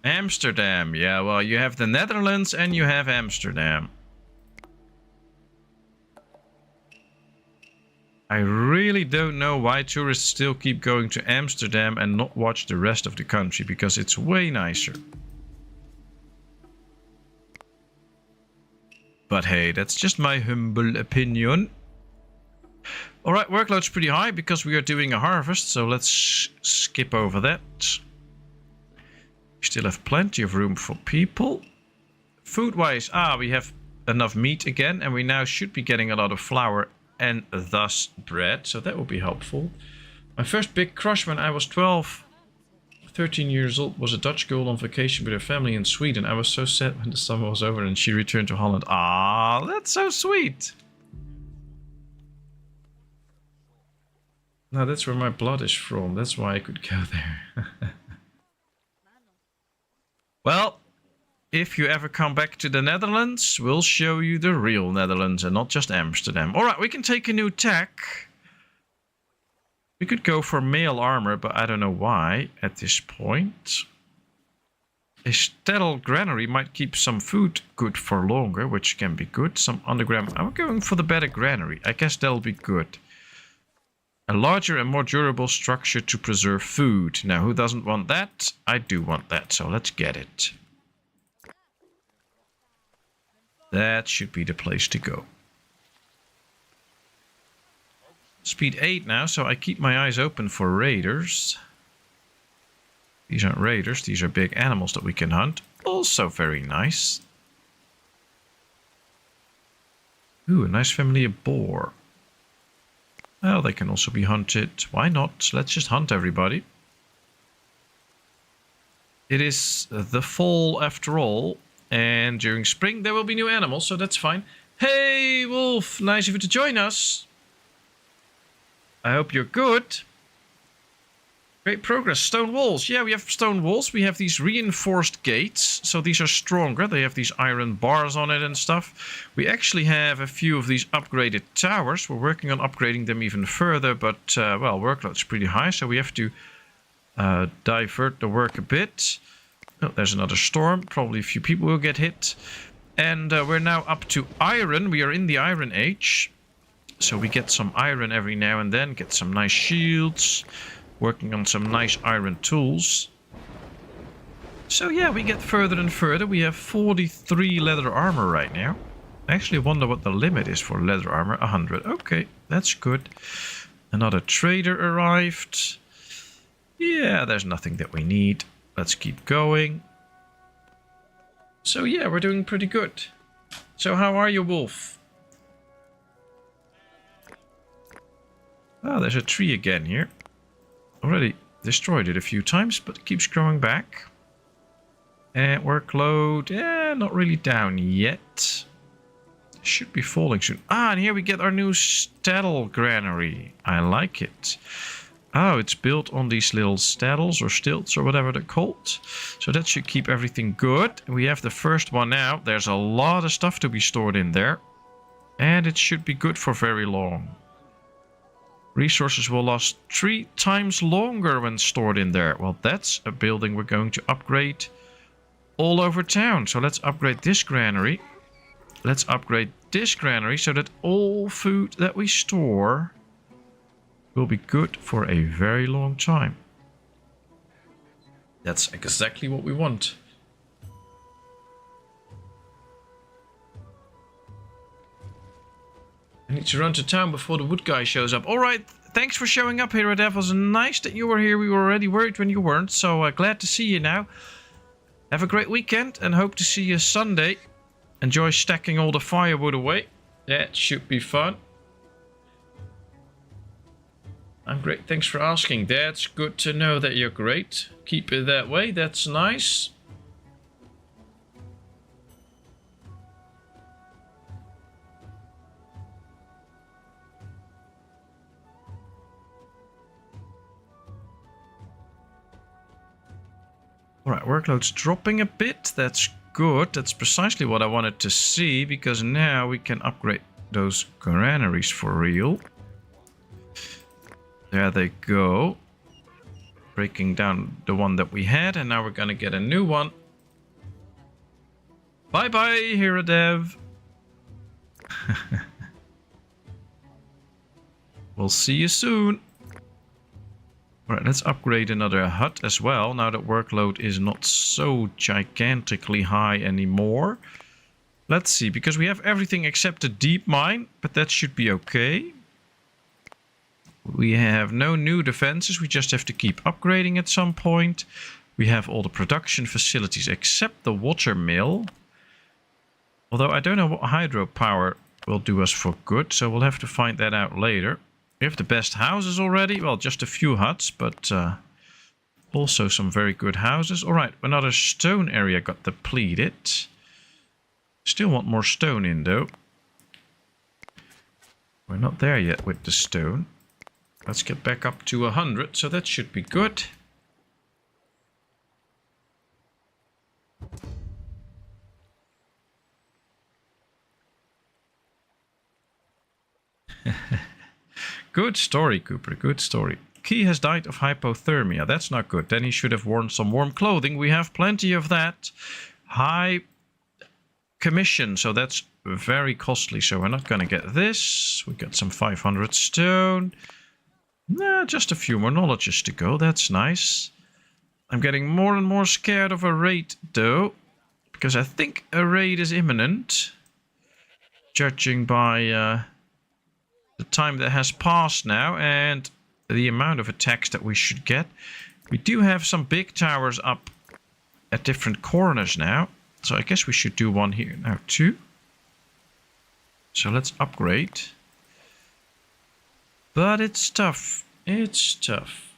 Amsterdam. Yeah, well, you have the Netherlands and you have Amsterdam. I really don't know why tourists still keep going to Amsterdam and not watch the rest of the country, because it's way nicer. But hey, that's just my humble opinion. Alright, workload's pretty high because we are doing a harvest, so let's skip over that. We still have plenty of room for people. Food-wise, we have enough meat again, and we now should be getting a lot of flour and thus bread, so that will be helpful. My first big crush when I was 13 years old was a Dutch girl on vacation with her family in Sweden. I was so sad when the summer was over and she returned to Holland. Ah, that's so sweet. Now that's where my blood is from. That's why I could go there. Well, if you ever come back to the Netherlands, we'll show you the real Netherlands and not just Amsterdam. Alright, we can take a new tech. We could go for mail armor, but I don't know why at this point. A sterile granary might keep some food good for longer, which can be good. Some underground... I'm going for the better granary. I guess that'll be good. A larger and more durable structure to preserve food. Now, who doesn't want that? I do want that, so let's get it. That should be the place to go. Speed 8 now, so I keep my eyes open for raiders. These aren't raiders, these are big animals that we can hunt. Also very nice. Ooh, a nice family of boar. Well, they can also be hunted. Why not? Let's just hunt everybody. It is the fall after all. And during spring there will be new animals, so that's fine. Hey, Wolf, nice of you to join us. I hope you're good. Great progress. Stone walls. Yeah, we have stone walls. We have these reinforced gates. So these are stronger. They have these iron bars on it and stuff. We actually have a few of these upgraded towers. We're working on upgrading them even further. But, well, workload's pretty high. So we have to divert the work a bit. Oh, there's another storm. Probably a few people will get hit. And we're now up to iron. We are in the Iron Age. So we get some iron every now and then. Get some nice shields. Working on some nice iron tools. So yeah, we get further and further. We have 43 leather armor right now. I actually wonder what the limit is for leather armor. 100. Okay, that's good. Another trader arrived. Yeah, there's nothing that we need. Let's keep going. So yeah, we're doing pretty good. So how are you, Wolf? Oh, there's a tree again here. Already destroyed it a few times, but it keeps growing back. And workload, yeah, not really down yet. Should be falling soon. Ah, and here we get our new staddle granary. I like it. Oh, it's built on these little staddles or stilts or whatever they're called. So that should keep everything good. We have the first one now. There's a lot of stuff to be stored in there. And it should be good for very long. Resources will last 3 times longer when stored in there. Well, that's a building we're going to upgrade all over town. So let's upgrade this granary. Let's upgrade this granary so that all food that we store will be good for a very long time. That's exactly what we want. I need to run to town before the wood guy shows up. Alright, thanks for showing up here, Dev. It was nice that you were here. We were already worried when you weren't, so glad to see you now. Have a great weekend and hope to see you Sunday. Enjoy stacking all the firewood away. That should be fun. I'm great, thanks for asking. That's good to know that you're great. Keep it that way, that's nice. Alright, workload's dropping a bit. That's good. That's precisely what I wanted to see, because now we can upgrade those granaries for real. There they go. Breaking down the one that we had, and now we're gonna get a new one. Bye-bye, Hero Dev. We'll see you soon. Alright, let's upgrade another hut as well, now that workload is not so gigantically high anymore. Let's see, because we have everything except the deep mine, but that should be okay. We have no new defenses, we just have to keep upgrading at some point. We have all the production facilities except the water mill. Although I don't know what hydropower will do us for good, so we'll have to find that out later. We have the best houses already. Well, just a few huts, but also some very good houses. Alright, another stone area got depleted. Still want more stone in, though. We're not there yet with the stone. Let's get back up to 100, so that should be good. Good story, Cooper. Good story. Key has died of hypothermia. That's not good. Then he should have worn some warm clothing. We have plenty of that. High commission, so that's very costly. So we're not going to get this. We got some 500 stone. Nah, just a few more knowledges to go. That's nice. I'm getting more and more scared of a raid, though, because I think a raid is imminent, judging by the time that has passed now and the amount of attacks that we should get. We do have some big towers up at different corners now, so I guess we should do one here now too. So let's upgrade. But it's tough. It's tough.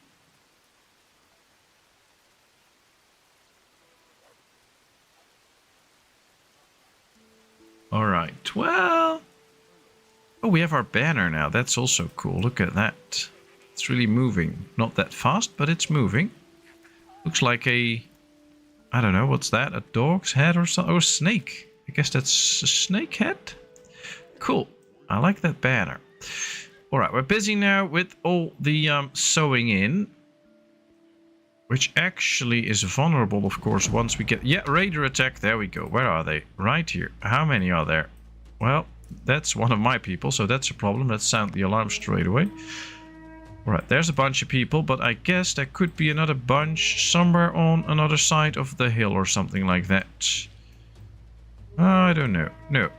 Alright, well, Oh, we have our banner now. That's also cool. Look at that. It's really moving. Not that fast, but it's moving. Looks like a... I don't know, what's that? A dog's head or something? Or a snake. I guess that's a snake head? Cool. I like that banner. Alright, we're busy now with all the sewing in. Which actually is vulnerable, of course, once we get... Yeah, raider attack. There we go. Where are they? Right here. How many are there? Well, that's one of my people, so that's a problem. Let's sound the alarm straight away. Alright, there's a bunch of people, but I guess there could be another bunch somewhere on another side of the hill or something like that. I don't know. No.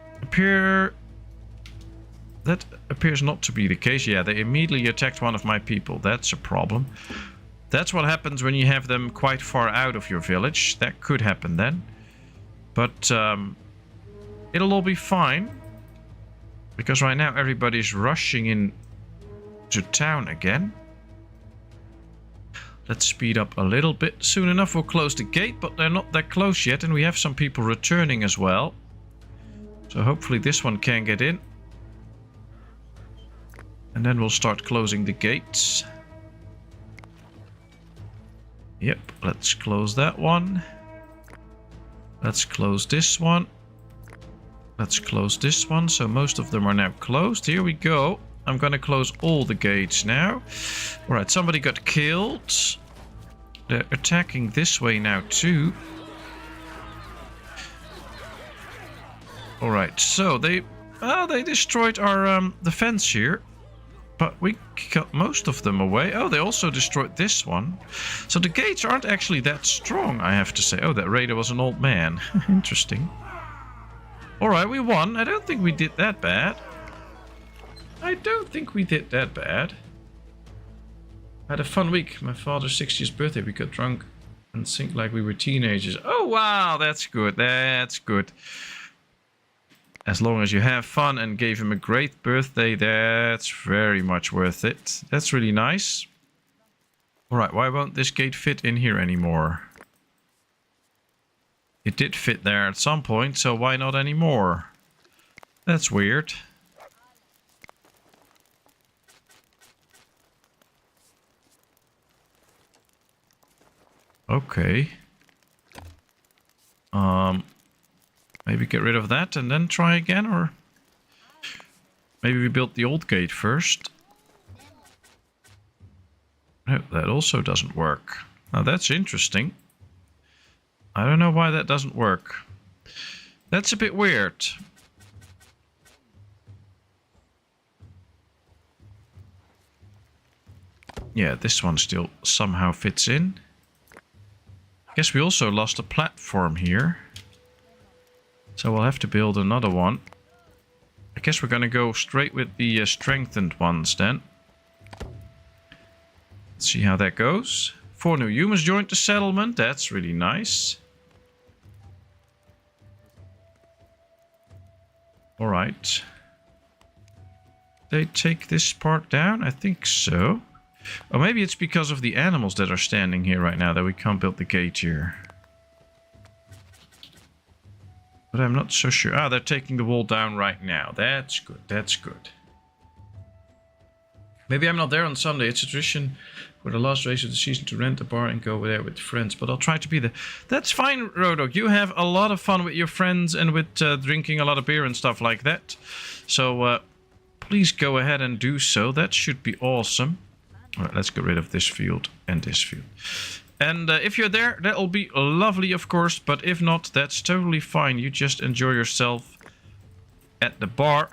That appears not to be the case. Yeah, they immediately attacked one of my people. That's a problem. That's what happens when you have them quite far out of your village. That could happen then. But it'll all be fine. Because right now everybody's rushing in to town again. Let's speed up a little bit. Soon enough we'll close the gate, but they're not that close yet. And we have some people returning as well. So hopefully this one can get in. And then we'll start closing the gates. Yep, let's close that one. Let's close this one. Let's close this one. So most of them are now closed. Here we go. I'm gonna close all the gates now. Alright, somebody got killed. They're attacking this way now too. Alright, so they destroyed our defense here. But we got most of them away. Oh, they also destroyed this one. So the gates aren't actually that strong, I have to say. Oh, that raider was an old man. Interesting. Alright, we won. I don't think we did that bad. I had a fun week. My father's 60th birthday. We got drunk and sing like we were teenagers. Oh, wow. That's good. That's good. As long as you have fun and gave him a great birthday, that's very much worth it. That's really nice. Alright, why won't this gate fit in here anymore? It did fit there at some point, so why not anymore? That's weird. Okay. Maybe get rid of that and then try again, or maybe we build the old gate first. No, that also doesn't work. Now that's interesting. I don't know why that doesn't work. That's a bit weird. Yeah, this one still somehow fits in. Guess we also lost a platform here. So we'll have to build another one. I guess we're gonna go straight with the strengthened ones then. Let's see how that goes. 4 new humans joined the settlement. That's really nice. Alright. They take this part down? I think so. Or maybe it's because of the animals that are standing here right now that we can't build the gate here. But I'm not so sure. Ah, they're taking the wall down right now. That's good. That's good. Maybe I'm not there on Sunday. It's a tradition for the last race of the season to rent a bar and go there with friends. But I'll try to be there. That's fine, Rodok. You have a lot of fun with your friends and with drinking a lot of beer and stuff like that. So please go ahead and do so. That should be awesome. All right, let's get rid of this field and this field. And if you're there, that'll be lovely, of course. But if not, that's totally fine. You just enjoy yourself at the bar.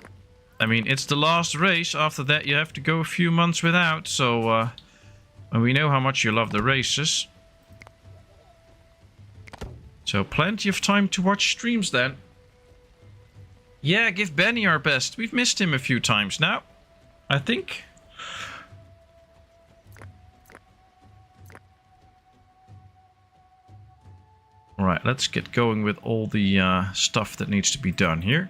I mean, it's the last race. After that, you have to go a few months without. So, and we know how much you love the races. So, plenty of time to watch streams then. Yeah, give Benny our best. We've missed him a few times now, I think. Alright, let's get going with all the stuff that needs to be done here.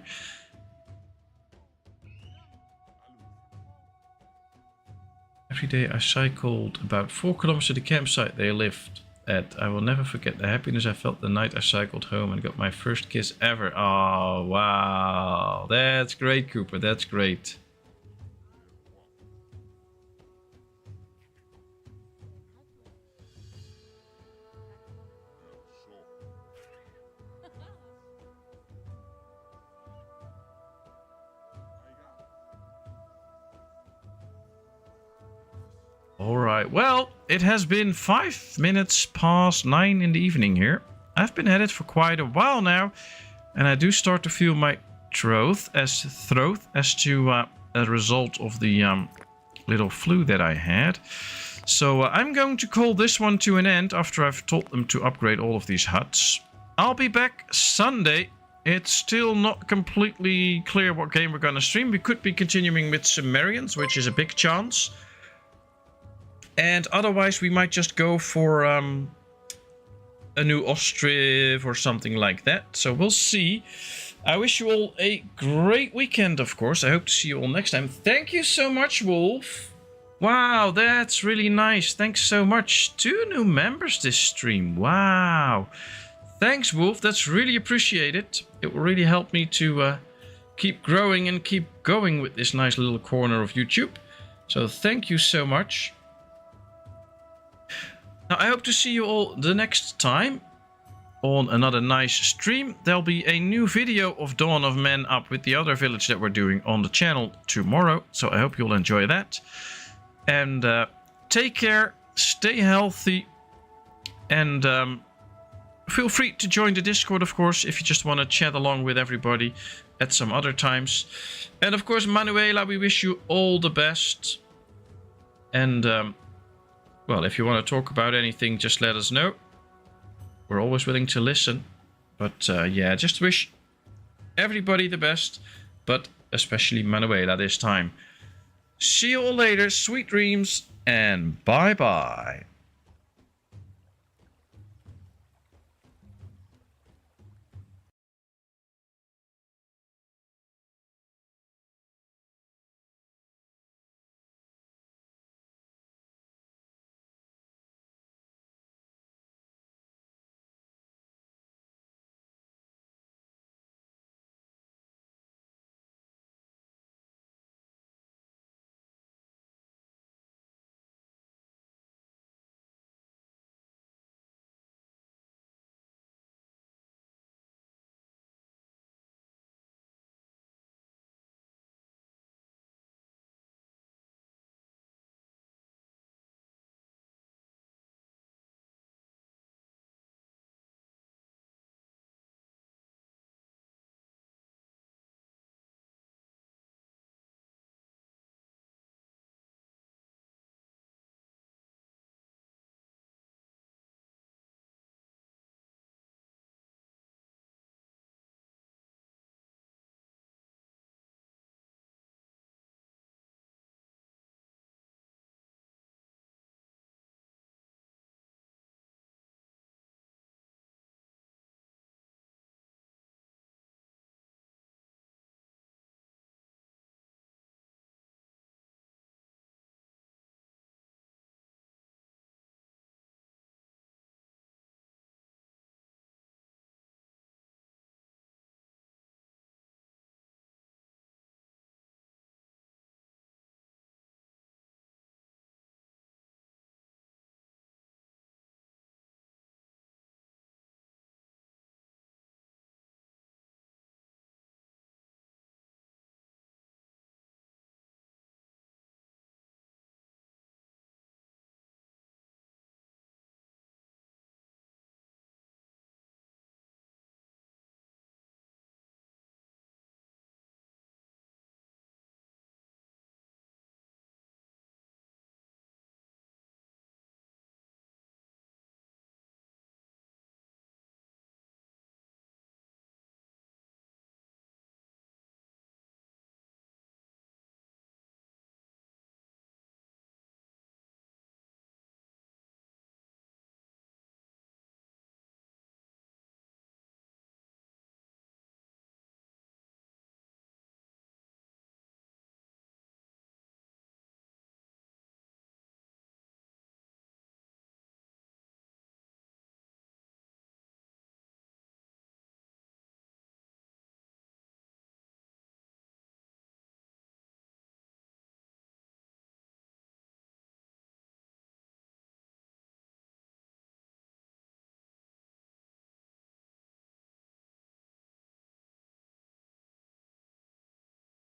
Every day I cycled about 4 kilometers to the campsite they lived at. I will never forget the happiness I felt the night I cycled home and got my first kiss ever. Oh, wow. That's great, Cooper. That's great. Alright, well, it has been 5 minutes past 9 in the evening here. I've been at it for quite a while now, and I do start to feel my throat as to a result of the little flu that I had. So I'm going to call this one to an end after I've told them to upgrade all of these huts. I'll be back Sunday. It's still not completely clear what game we're going to stream. We could be continuing with Sumerians, which is a big chance. And otherwise we might just go for a new Ostriv or something like that. So we'll see. I wish you all a great weekend, of course. I hope to see you all next time. Thank you so much, Wolf. Wow, that's really nice. Thanks so much. 2 new members this stream. Wow. Thanks, Wolf. That's really appreciated. It will really help me to keep growing and keep going with this nice little corner of YouTube. So thank you so much. Now, I hope to see you all the next time on another nice stream. There'll be a new video of Dawn of Men up with the other village that we're doing on the channel tomorrow. So I hope you'll enjoy that. And take care, stay healthy, and feel free to join the Discord, of course, if you just want to chat along with everybody at some other times. And of course, Manuela, we wish you all the best. And well, if you want to talk about anything, just let us know. We're always willing to listen. But yeah, just wish everybody the best, but especially Manuela this time. See you all later, sweet dreams, and bye-bye.